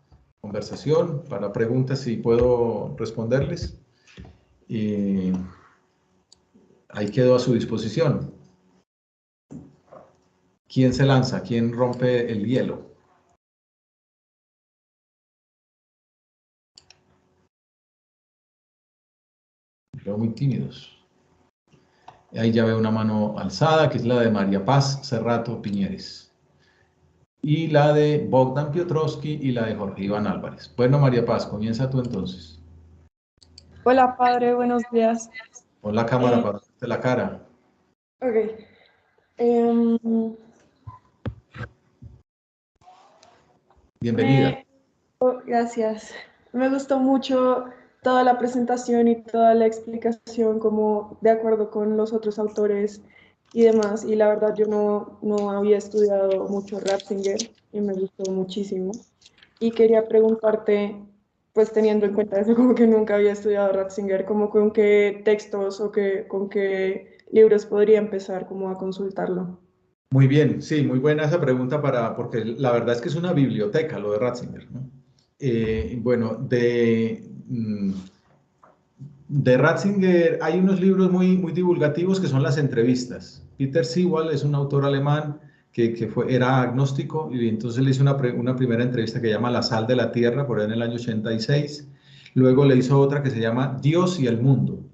conversación, para preguntas, si puedo responderles. Y ahí quedo a su disposición. ¿Quién se lanza? ¿Quién rompe el hielo? Veo muy tímidos. Ahí ya veo una mano alzada, que es la de María Paz Cerrato Piñeres. Y la de Bogdan Piotrowski y la de Jorge Iván Álvarez. Bueno, María Paz, comienza tú entonces. Hola, padre, buenos días. Pon la cámara Eh, para verte la cara. ok. Em, Bienvenida. Gracias. Me gustó mucho toda la presentación y toda la explicación, como de acuerdo con los otros autores y demás. Y la verdad, yo no había estudiado mucho Ratzinger y me gustó muchísimo. Y quería preguntarte, pues teniendo en cuenta eso, como que nunca había estudiado Ratzinger, como con qué textos o con qué libros podría empezar como a consultarlo. Muy bien, sí, muy buena esa pregunta porque la verdad es que es una biblioteca lo de Ratzinger, ¿no? Bueno, de Ratzinger hay unos libros muy divulgativos que son las entrevistas. Peter Sewall es un autor alemán que era agnóstico y entonces le hizo una primera entrevista que se llama La sal de la tierra, por ahí en el año 86. Luego le hizo otra que se llama Dios y el mundo.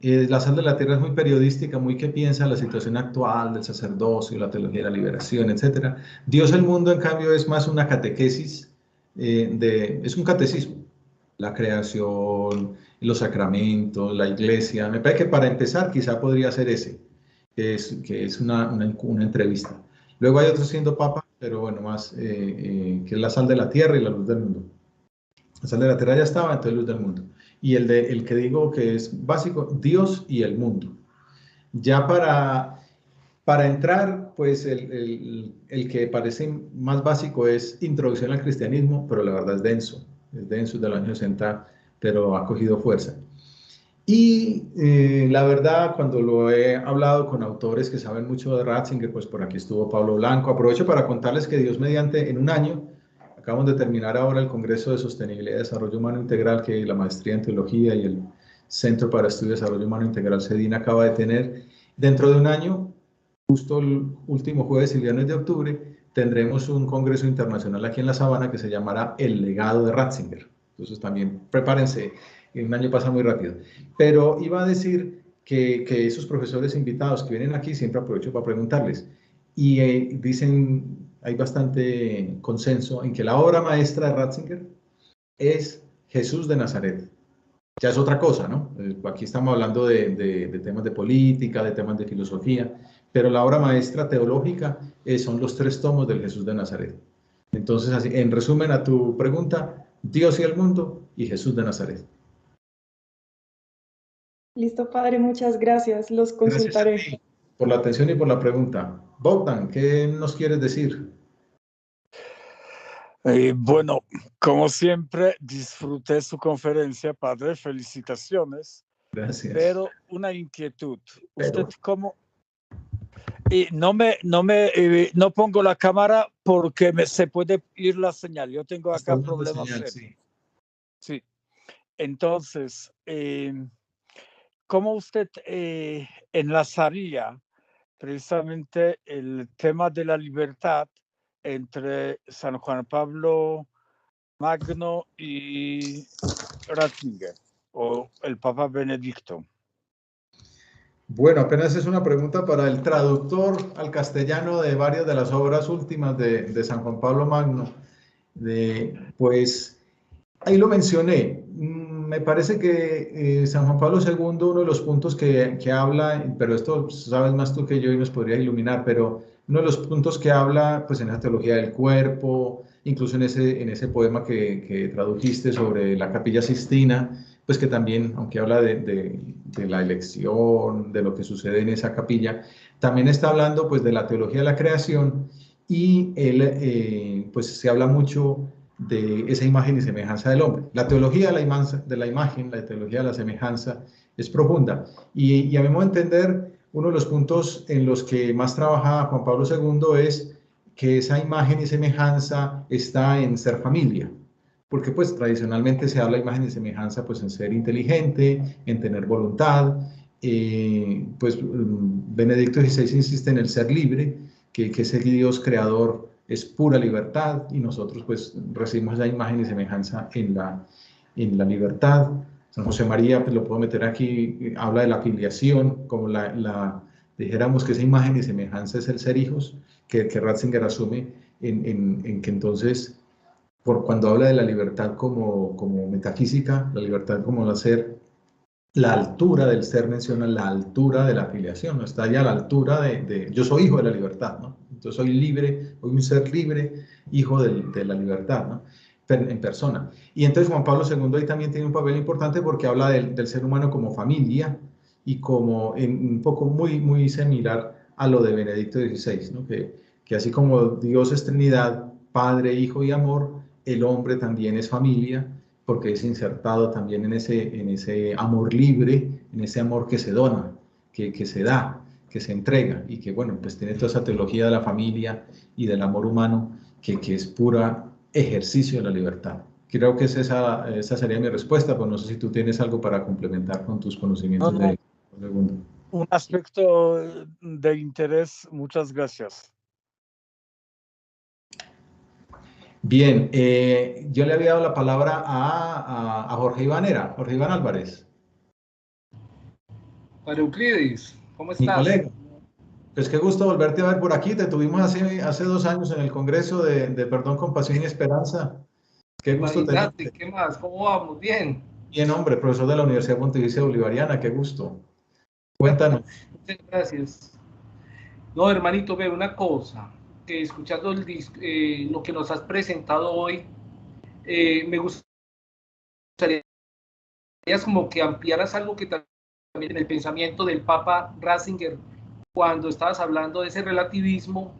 La sal de la tierra es muy periodística, muy que piensa la situación actual del sacerdocio, la teología de la liberación, etc. Dios el mundo, en cambio, es más una catequesis, es un catecismo. La creación, los sacramentos, la iglesia. Me parece que para empezar quizá podría ser ese, que es una entrevista. Luego hay otro siendo papa, pero bueno, más que es la sal de la tierra y la luz del mundo. La sal de la tierra ya estaba, entonces luz del mundo. Y el que digo que es básico, Dios y el mundo. Ya para entrar, pues el que parece más básico es Introducción al Cristianismo, pero la verdad es denso de los años 60, pero ha cogido fuerza. Y la verdad, cuando lo he hablado con autores que saben mucho de Ratzinger, pues por aquí estuvo Pablo Blanco. Aprovecho para contarles que Dios mediante, en un año, acabamos de terminar ahora el Congreso de Sostenibilidad y Desarrollo Humano Integral, que la Maestría en Teología y el Centro para Estudio de Desarrollo Humano Integral, CEDIN, acaba de tener. Dentro de un año, justo el último jueves y viernes de octubre, tendremos un congreso internacional aquí en La Sabana que se llamará El Legado de Ratzinger. Entonces también prepárense, un año pasa muy rápido. Pero iba a decir que esos profesores invitados que vienen aquí, siempre aprovecho para preguntarles, y dicen, hay bastante consenso en que la obra maestra de Ratzinger es Jesús de Nazaret. Ya es otra cosa, ¿no? Aquí estamos hablando de temas de política, de temas de filosofía, pero la obra maestra teológica son los 3 tomos del Jesús de Nazaret. Entonces, así, en resumen a tu pregunta, Dios y el mundo y Jesús de Nazaret. Listo, padre, muchas gracias. Los Gracias a consultaré. ti por la atención y por la pregunta. Bogdan, ¿qué nos quieres decir? Bueno, como siempre, disfruté su conferencia, padre, felicitaciones. Gracias. Pero una inquietud. ¿Usted Pero, cómo? No pongo la cámara porque se puede ir la señal. Yo tengo acá problemas serios. Sí. Sí. Entonces, ¿cómo usted enlazaría precisamente el tema de la libertad entre San Juan Pablo Magno y Ratzinger o el Papa Benedicto? Bueno, apenas es una pregunta para el traductor al castellano de varias de las obras últimas de San Juan Pablo Magno. Pues ahí lo mencioné. Me parece que San Juan Pablo II, uno de los puntos que habla, pero esto sabes más tú que yo y nos podría iluminar, pero uno de los puntos que habla, pues en la teología del cuerpo, incluso en ese poema que tradujiste sobre la Capilla Sistina, pues que también, aunque habla de la elección, de lo que sucede en esa capilla, también está hablando pues de la teología de la creación y él, pues se habla mucho de esa imagen y semejanza del hombre. La teología de la imagen, la teología de la semejanza es profunda y a mi modo de entender, uno de los puntos en los que más trabaja Juan Pablo II es que esa imagen y semejanza está en ser familia, porque pues tradicionalmente se habla de imagen y semejanza pues en ser inteligente, en tener voluntad, Benedicto XVI insiste en el ser libre, que ese Dios creador es pura libertad y nosotros pues recibimos esa imagen y semejanza en la libertad. San José María, pues lo puedo meter aquí, habla de la filiación, como dijéramos que esa imagen y semejanza es el ser hijos, que Ratzinger asume en que entonces, cuando habla de la libertad como metafísica, la libertad como hacer, la altura del ser menciona la altura de la filiación, ¿no? Está ya a la altura yo soy hijo de la libertad, ¿no? Entonces soy libre, soy un ser libre, hijo de la libertad, ¿no? En persona. Y entonces Juan Pablo II ahí también tiene un papel importante porque habla del ser humano como familia y como un poco muy similar a lo de Benedicto XVI, ¿no? Que así como Dios es Trinidad, Padre, Hijo y Amor, el hombre también es familia, porque es insertado también en ese amor libre, en ese amor que se dona, que se da, que se entrega, y que, bueno, pues tiene toda esa teología de la familia y del amor humano, que es pura ejercicio de la libertad. Creo que esa sería mi respuesta, pero no sé si tú tienes algo para complementar con tus conocimientos de segundo. Un aspecto de interés, muchas gracias. Bien, yo le había dado la palabra a Jorge Iván Jorge Iván Álvarez. Padre Euclides, ¿cómo Mi estás? colega. Pues qué gusto volverte a ver por aquí. Te tuvimos hace 2 años en el Congreso de Perdón, Compasión y Esperanza. Qué gusto Imagínate, tenerte. ¿qué más? ¿Cómo vamos? Bien. Bien, hombre, profesor de la Universidad Pontificia Bolivariana. Qué gusto. Cuéntanos. Muchas gracias. No, hermanito, ve una cosa, que escuchando lo que nos has presentado hoy, me gustaría como que ampliaras algo que también en el pensamiento del Papa Ratzinger, cuando estabas hablando de ese relativismo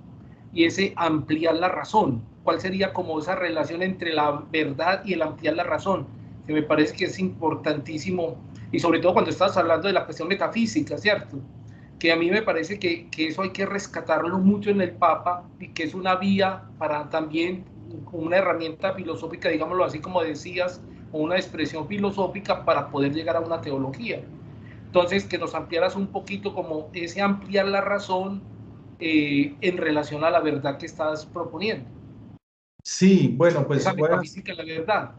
y ese ampliar la razón. ¿Cuál sería como esa relación entre la verdad y el ampliar la razón? Que me parece que es importantísimo, y sobre todo cuando estás hablando de la cuestión metafísica, ¿cierto? Que a mí me parece que eso hay que rescatarlo mucho en el Papa, y que es una vía para también una herramienta filosófica, digámoslo así como decías, o una expresión filosófica para poder llegar a una teología. Entonces, que nos ampliaras un poquito como ese ampliar la razón en relación a la verdad que estás proponiendo. Sí, bueno, pues Esa metafísica de la verdad.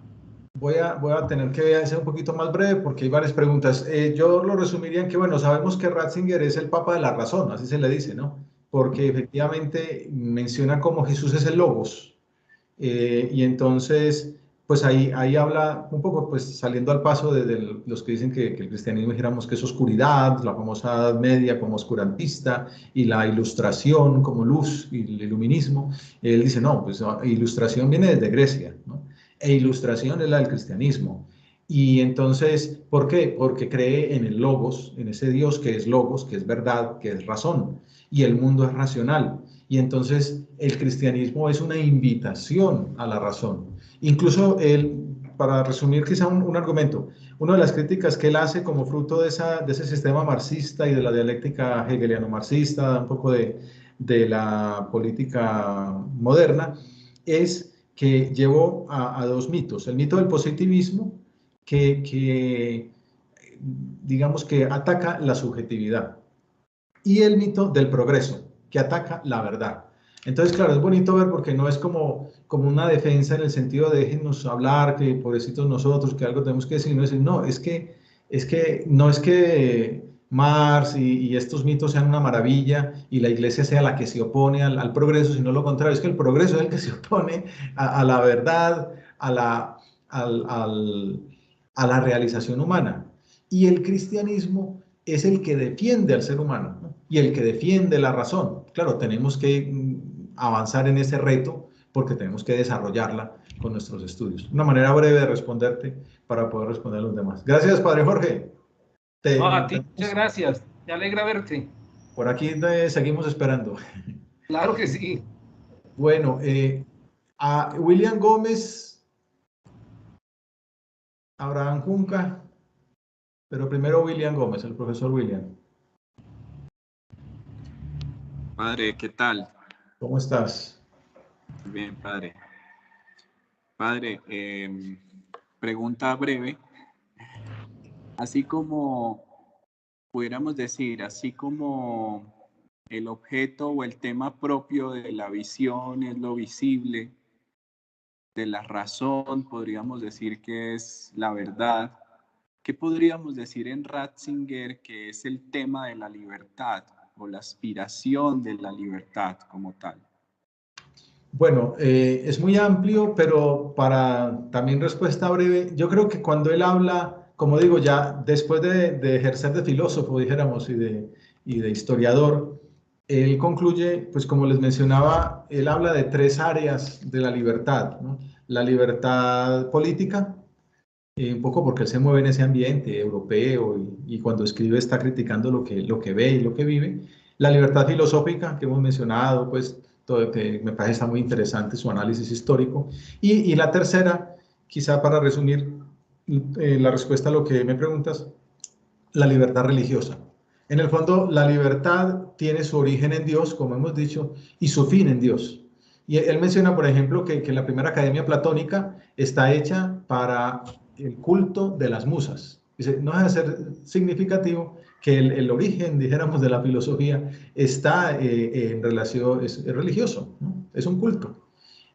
voy a tener que ser un poquito más breve porque hay varias preguntas. Yo lo resumiría en que, bueno, sabemos que Ratzinger es el Papa de la razón, así se le dice, ¿no? Porque efectivamente menciona cómo Jesús es el Logos. Y entonces, pues ahí habla un poco, pues saliendo al paso de los que dicen que el cristianismo, dijéramos que es oscuridad, la famosa Edad Media como oscurantista, y la ilustración como luz, y el iluminismo. Él dice, no, pues ilustración viene desde Grecia, ¿no? E ilustración es la del cristianismo. Y entonces, ¿por qué? Porque cree en el logos, en ese Dios que es logos, que es verdad, que es razón, y el mundo es racional. Y entonces el cristianismo es una invitación a la razón. Incluso para resumir quizá un argumento, una de las críticas que él hace como fruto de ese sistema marxista y de la dialéctica hegeliano-marxista, un poco de la política moderna, es que llevó a 2 mitos. El mito del positivismo, que digamos que ataca la subjetividad, y el mito del progreso, que ataca la verdad. Entonces, claro, es bonito ver porque no es como una defensa en el sentido de déjenos hablar, que pobrecitos nosotros, que algo tenemos que decir, no, es que no es que Marx y estos mitos sean una maravilla y la iglesia sea la que se opone al progreso, sino lo contrario, es que el progreso es el que se opone a la verdad, a la realización humana. Y el cristianismo es el que defiende al ser humano, ¿no? Y el que defiende la razón. Claro, tenemos que avanzar en ese reto porque tenemos que desarrollarla con nuestros estudios. Una manera breve de responderte para poder responder a los demás. Gracias, Padre Jorge. No, a ti, muchas gracias. Me alegra verte. Por aquí seguimos esperando. Claro que sí. Bueno, a William Gómez, Abraham Junca, pero primero William Gómez, el profesor William. Padre, ¿qué tal? ¿Cómo estás? Bien, padre. Padre, pregunta breve. Así como pudiéramos decir, así como el objeto o el tema propio de la visión es lo visible, de la razón, podríamos decir que es la verdad. ¿Qué podríamos decir en Ratzinger que es el tema de la libertad o la aspiración de la libertad como tal? Bueno, es muy amplio, pero para también respuesta breve, yo creo que cuando él habla, como digo, ya después de ejercer de filósofo, dijéramos, y de historiador, él concluye, pues como les mencionaba, él habla de tres áreas de la libertad, ¿no? La libertad política, un poco porque él se mueve en ese ambiente europeo y cuando escribe está criticando lo que ve y lo que vive. La libertad filosófica que hemos mencionado, pues todo, que me parece está muy interesante su análisis histórico. Y la tercera, quizá para resumir la respuesta a lo que me preguntas, la libertad religiosa. En el fondo, la libertad tiene su origen en Dios, como hemos dicho, y su fin en Dios. Y él menciona, por ejemplo, que la primera academia platónica está hecha para el culto de las musas. Dice, no deja de ser significativo que el origen, dijéramos, de la filosofía está en relación, es religioso, ¿no? Es un culto.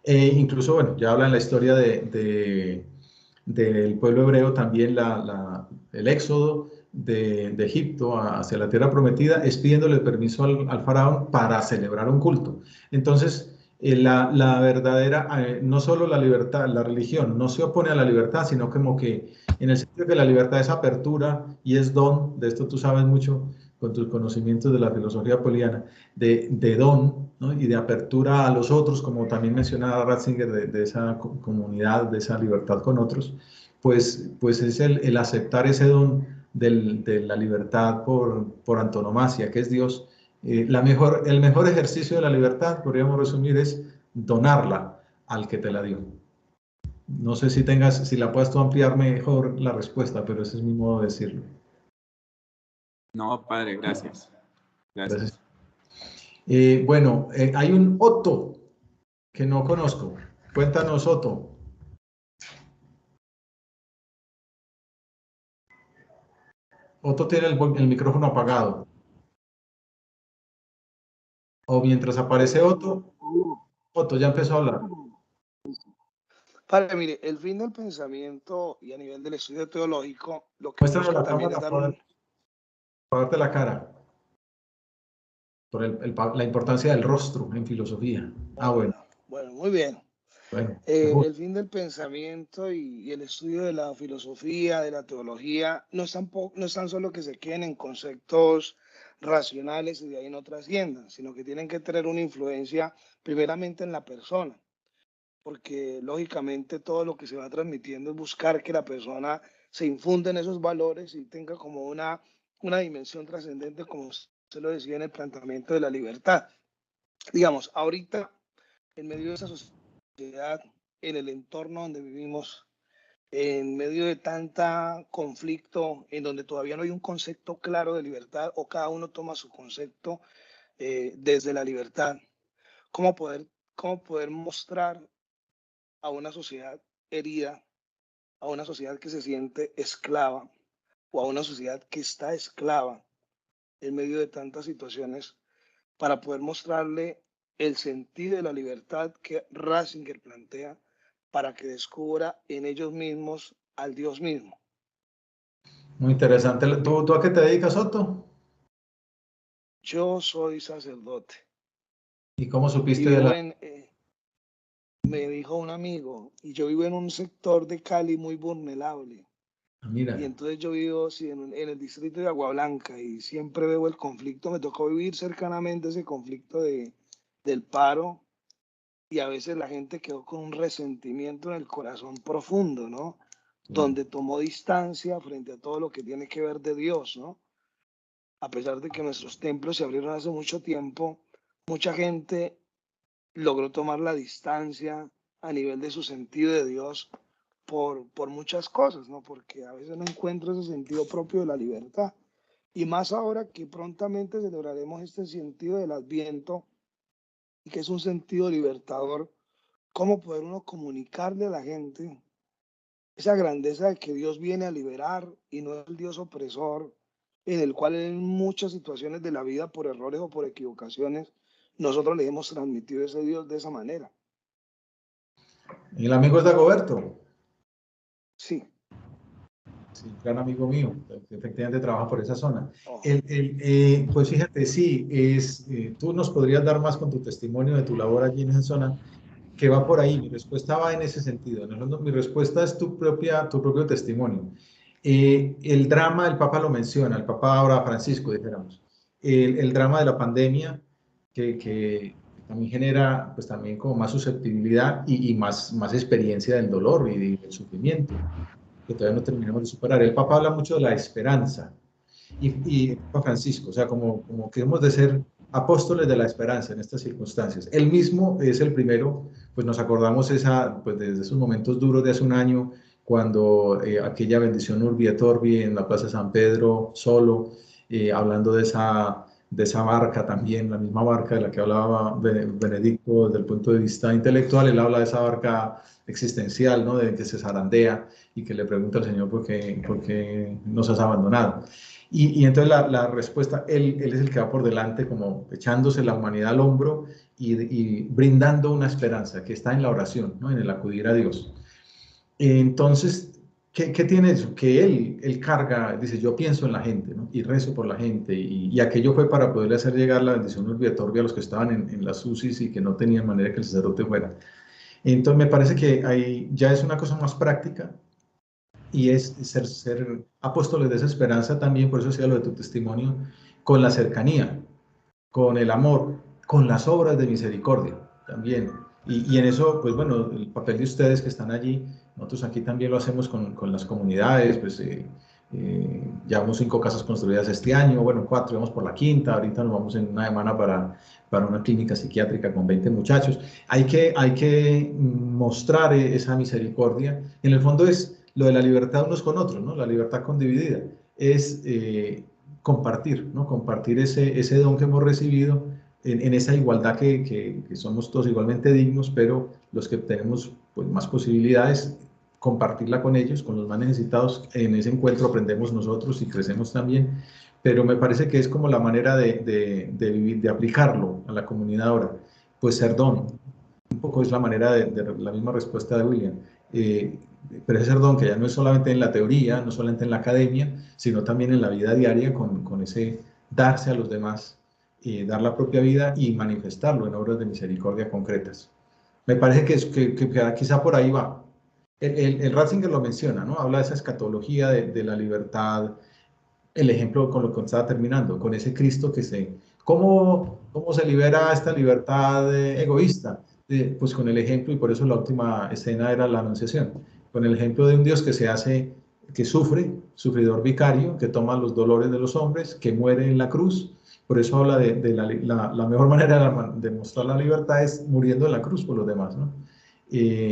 Incluso, bueno, ya habla en la historia del pueblo hebreo también el éxodo de Egipto hacia la tierra prometida es pidiéndole permiso al faraón para celebrar un culto. Entonces, la verdadera, no solo la libertad, la religión no se opone a la libertad, sino como que en el sentido de que la libertad es apertura y es don, de esto tú sabes mucho con tus conocimientos de la filosofía poliana, de don, ¿no? Y de apertura a los otros, como también mencionaba Ratzinger, de esa comunidad, de esa libertad con otros, pues es el aceptar ese don de la libertad por antonomasia, que es Dios. El mejor ejercicio de la libertad, podríamos resumir, es donarla al que te la dio. No sé si la puedes tú ampliar mejor la respuesta, pero ese es mi modo de decirlo. No, padre, gracias. Gracias. Bueno, hay un Otto que no conozco. Cuéntanos, Otto. Otto tiene el micrófono apagado. O mientras aparece Otto, Otto ya empezó a hablar. Padre, mire, el fin del pensamiento y a nivel del estudio teológico, lo que Muéstrame busca la también es cámara dar para darte la cara. Por la importancia del rostro en filosofía. Bueno. Bueno, muy bien. Bueno, El fin del pensamiento y el estudio de la filosofía, de la teología, no es tan solo que se queden en conceptos racionales y de ahí no trasciendan, sino que tienen que tener una influencia primeramente en la persona, porque lógicamente todo lo que se va transmitiendo es buscar que la persona se infunda en esos valores y tenga como una dimensión trascendente, como se lo decía en el planteamiento de la libertad. Digamos, ahorita, en medio de esa sociedad, en el entorno donde vivimos, en medio de tanta conflicto, en donde todavía no hay un concepto claro de libertad o cada uno toma su concepto desde la libertad, ¿cómo poder mostrar a una sociedad herida, a una sociedad que se siente esclava o a una sociedad que está esclava en medio de tantas situaciones para poder mostrarle el sentido de la libertad que Ratzinger plantea para que descubra en ellos mismos al Dios mismo? muy interesante. ¿Tú a qué te dedicas, Otto? Yo soy sacerdote. ¿Y cómo supiste Y de vivo la... me dijo un amigo, y yo vivo en un sector de Cali muy vulnerable. Mira. Y entonces yo vivo sí, en el distrito de Agua Blanca y siempre veo el conflicto. Me tocó vivir cercanamente ese conflicto del paro y a veces la gente quedó con un resentimiento en el corazón profundo, ¿no? Donde tomó distancia frente a todo lo que tiene que ver de Dios, ¿no? A pesar de que nuestros templos se abrieron hace mucho tiempo, mucha gente logró tomar la distancia a nivel de su sentido de Dios por muchas cosas, ¿no? Porque a veces no encuentro ese sentido propio de la libertad. Y más ahora que prontamente celebraremos este sentido del Adviento, y que es un sentido libertador, cómo poder uno comunicarle a la gente esa grandeza de que Dios viene a liberar y no es el Dios opresor, en el cual en muchas situaciones de la vida, por errores o por equivocaciones, nosotros le hemos transmitido ese Dios de esa manera. ¿Y el amigo es Dagoberto? Sí. Sí, gran amigo mío, que efectivamente trabaja por esa zona. Oh. Pues fíjate, sí, tú nos podrías dar más con tu testimonio de tu labor allí en esa zona, que va por ahí. Mi respuesta va en ese sentido. En el fondo, mi respuesta es tu propio testimonio. El drama, el Papa lo menciona, el Papa ahora Francisco, dijéramos. El drama de la pandemia, que también genera pues también como más susceptibilidad y más experiencia del dolor y del sufrimiento, que todavía no terminamos de superar. El Papa habla mucho de la esperanza y Papa Francisco, o sea, como que hemos de ser apóstoles de la esperanza en estas circunstancias. Él mismo es el primero, pues nos acordamos pues desde esos momentos duros de hace un año, cuando aquella bendición Urbi et Orbi en la Plaza de San Pedro, solo, hablando de esa barca también, la misma barca de la que hablaba Benedicto desde el punto de vista intelectual. Él habla de esa barca existencial, ¿no? De que se zarandea y que le pregunta al Señor por qué nos has abandonado. Y entonces la respuesta, él es el que va por delante, como echándose la humanidad al hombro y brindando una esperanza que está en la oración, ¿no? En el acudir a Dios. Entonces, ¿qué tiene eso? Que él carga, dice, yo pienso en la gente, ¿no? Y rezo por la gente, y aquello fue para poderle hacer llegar la bendición Urbi et Orbi a los que estaban en las UCIs y que no tenían manera que el sacerdote fuera. Entonces, me parece que ahí ya es una cosa más práctica, y es ser apóstoles de esa esperanza también, por eso decía lo de tu testimonio, con la cercanía, con el amor, con las obras de misericordia también. Y en eso, pues bueno, el papel de ustedes que están allí, nosotros aquí también lo hacemos con las comunidades, pues llevamos 5 casas construidas este año, bueno, 4, vamos por la quinta, ahorita nos vamos en una semana para una clínica psiquiátrica con 20 muchachos. Hay que mostrar esa misericordia. En el fondo es lo de la libertad unos con otros, ¿no? La libertad condividida. Es compartir, ¿no? Compartir ese don que hemos recibido en esa igualdad que somos todos igualmente dignos, pero los que tenemos pues, más posibilidades, compartirla con ellos, con los más necesitados. En ese encuentro aprendemos nosotros y crecemos también, pero me parece que es como la manera de vivir, de aplicarlo a la comunidad ahora. Pues ser don, un poco es la manera de la misma respuesta de William. Pero ese don que ya no es solamente en la teoría, no solamente en la academia, sino también en la vida diaria, con ese darse a los demás, dar la propia vida y manifestarlo en obras de misericordia concretas. Me parece que quizá por ahí va. El Ratzinger lo menciona, ¿no? Habla de esa escatología de la libertad, el ejemplo con lo que estaba terminando, con ese Cristo ¿cómo se libera esta libertad egoísta? Pues con el ejemplo, y por eso la última escena era la Anunciación, con el ejemplo de un Dios que sufre, sufridor vicario, que toma los dolores de los hombres, que muere en la cruz. Por eso habla de la mejor manera de mostrar la libertad es muriendo en la cruz por los demás, ¿no?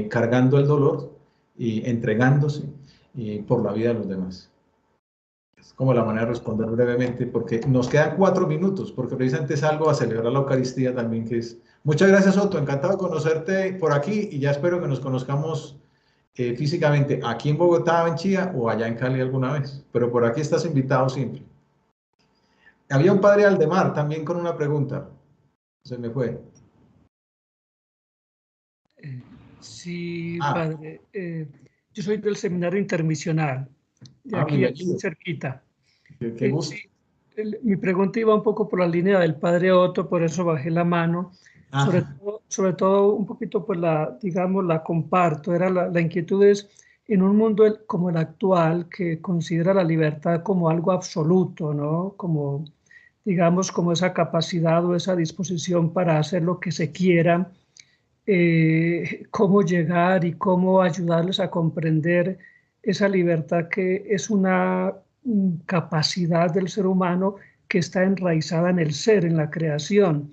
Cargando el dolor y entregándose por la vida de los demás. Es como la manera de responder brevemente, porque nos quedan 4 minutos, porque precisamente salgo a celebrar la Eucaristía también, que es... Muchas gracias, Otto, encantado de conocerte por aquí y ya espero que nos conozcamos físicamente aquí en Bogotá, en Chía o allá en Cali alguna vez, pero por aquí estás invitado siempre. Había un padre Aldemar también con una pregunta, se me fue. Sí, padre, yo soy del Seminario Intermisional, de aquí cerquita. Qué gusto. Mi pregunta iba un poco por la línea del padre Otto, por eso bajé la mano. Sobre todo un poquito, pues digamos, la comparto. La inquietud es, en un mundo como el actual, que considera la libertad como algo absoluto, ¿no? Como, digamos, como esa capacidad o esa disposición para hacer lo que se quiera, cómo llegar y cómo ayudarles a comprender esa libertad que es una capacidad del ser humano que está enraizada en el ser, en la creación,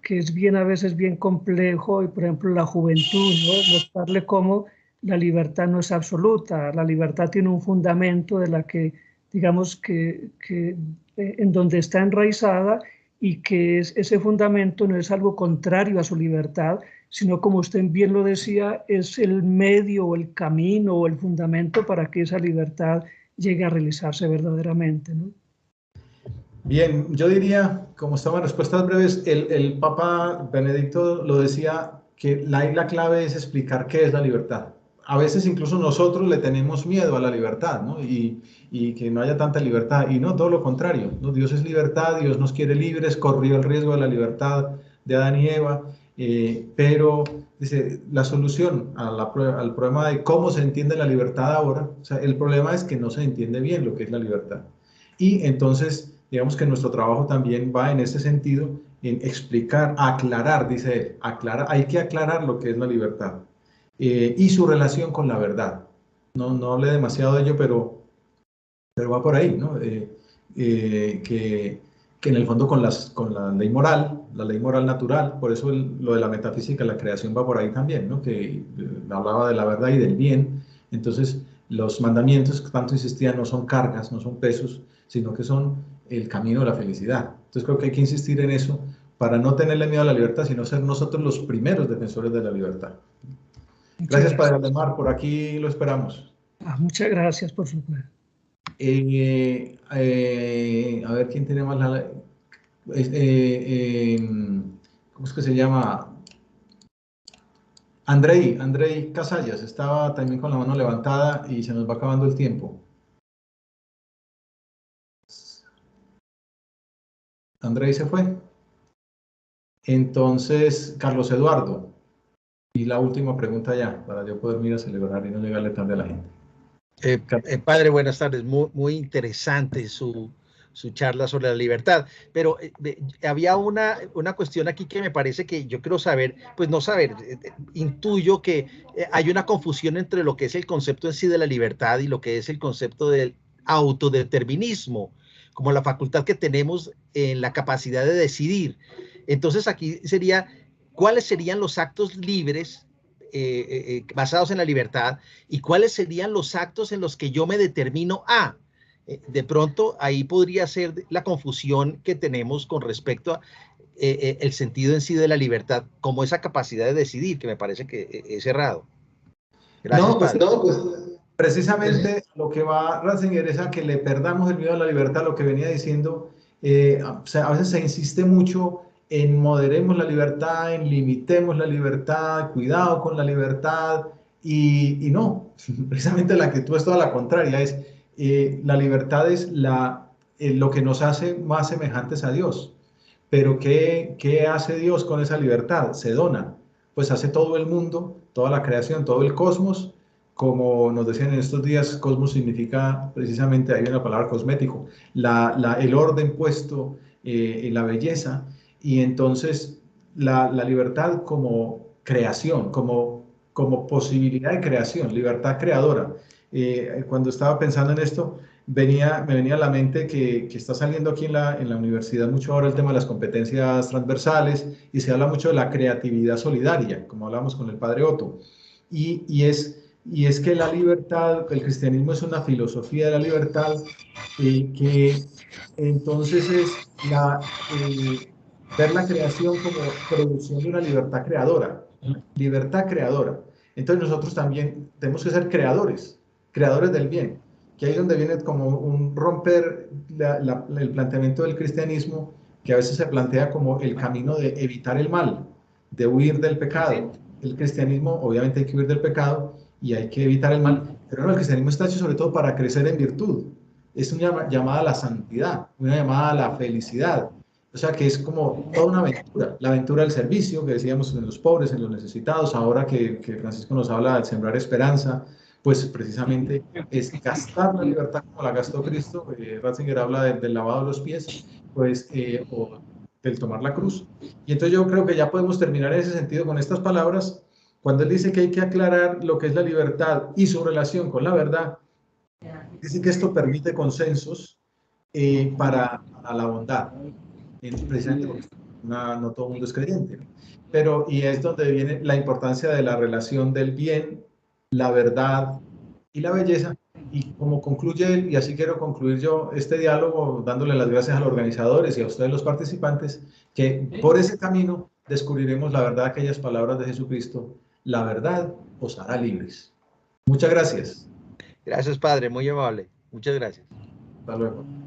que es a veces bien complejo, y por ejemplo la juventud, ¿no? Mostrarle cómo la libertad no es absoluta, la libertad tiene un fundamento de la que, digamos, en donde está enraizada, y que ese fundamento no es algo contrario a su libertad, sino como usted bien lo decía, es el medio o el camino o el fundamento para que esa libertad llegue a realizarse verdaderamente, ¿no? Bien, yo diría, como estaban respuestas breves, el Papa Benedicto lo decía, que la clave es explicar qué es la libertad. A veces incluso nosotros le tenemos miedo a la libertad, ¿no? Y que no haya tanta libertad, y no, todo lo contrario, ¿no? Dios es libertad, Dios nos quiere libres, corrió el riesgo de la libertad de Adán y Eva, pero dice, la solución al problema de cómo se entiende la libertad ahora, o sea, el problema es que no se entiende bien lo que es la libertad. Y entonces, digamos que nuestro trabajo también va en ese sentido, en explicar, aclarar, dice él, aclarar, hay que aclarar lo que es la libertad y su relación con la verdad. No hablé demasiado de ello, pero va por ahí, ¿no? Que en el fondo con la ley moral natural, por eso lo de la metafísica, la creación va por ahí también, ¿no? Que hablaba de la verdad y del bien. Entonces, los mandamientos que tanto insistían no son cargas, no son pesos, sino que son el camino de la felicidad. Entonces, creo que hay que insistir en eso para no tenerle miedo a la libertad, sino ser nosotros los primeros defensores de la libertad. Gracias, Padre Aldemar, por aquí lo esperamos. Muchas gracias por su cuenta. A ver, ¿quién tiene más ¿cómo es que se llama? Andrei Casallas, estaba también con la mano levantada y se nos va acabando el tiempo. Andrei se fue. Entonces, Carlos Eduardo. Y la última pregunta ya, para yo poder ir a celebrar y no llegarle tarde a la gente. Padre, buenas tardes. Muy interesante su charla sobre la libertad. Pero había una cuestión aquí que me parece que yo quiero saber, pues no saber, intuyo que hay una confusión entre lo que es el concepto en sí de la libertad y lo que es el concepto del autodeterminismo, como la facultad que tenemos en la capacidad de decidir. Entonces aquí sería, ¿cuáles serían los actos libres basados en la libertad y cuáles serían los actos en los que yo me determino a? De pronto ahí podría ser la confusión que tenemos con respecto a el sentido en sí de la libertad, como esa capacidad de decidir, que me parece que es errado. Gracias, pues precisamente lo que va Ratzinger es a que le perdamos el miedo a la libertad, lo que venía diciendo. O sea, a veces se insiste mucho en moderemos la libertad, en limitemos la libertad, cuidado con la libertad, y no, precisamente la actitud es toda la contraria, es la libertad es lo que nos hace más semejantes a Dios. Pero ¿qué hace Dios con esa libertad? Se dona, pues hace todo el mundo, toda la creación, todo el cosmos, como nos decían en estos días, cosmos significa precisamente, hay una palabra cosmético, el orden puesto, la belleza, y entonces la libertad como creación, como posibilidad de creación, libertad creadora. Cuando estaba pensando en esto, me venía a la mente que está saliendo aquí en la universidad mucho ahora el tema de las competencias transversales y se habla mucho de la creatividad solidaria, como hablamos con el padre Otto. Y es que la libertad, el cristianismo es una filosofía de la libertad que entonces es ver la creación como producción de una libertad creadora. Libertad creadora. Entonces nosotros también tenemos que ser creadores del bien, que ahí es donde viene como un romper el planteamiento del cristianismo, que a veces se plantea como el camino de evitar el mal, de huir del pecado. El cristianismo, obviamente hay que huir del pecado y hay que evitar el mal, pero no, el cristianismo está hecho sobre todo para crecer en virtud. Es una llamada a la santidad, una llamada a la felicidad. O sea que es como toda una aventura, la aventura del servicio que decíamos en los pobres, en los necesitados, ahora que Francisco nos habla de sembrar esperanza, pues precisamente es gastar la libertad como la gastó Cristo. Ratzinger habla del lavado de los pies, pues, o del tomar la cruz. Y entonces yo creo que ya podemos terminar en ese sentido con estas palabras, cuando él dice que hay que aclarar lo que es la libertad y su relación con la verdad. Dice que esto permite consensos para la bondad, precisamente porque no todo el mundo es creyente, ¿no? Pero, y es donde viene la importancia de la relación del bien, la verdad y la belleza. Y como concluye él, y así quiero concluir yo este diálogo, dándole las gracias a los organizadores y a ustedes los participantes, que por ese camino descubriremos la verdad de aquellas palabras de Jesucristo. La verdad os hará libres. Muchas gracias. Gracias, Padre, muy amable. Muchas gracias. Hasta luego.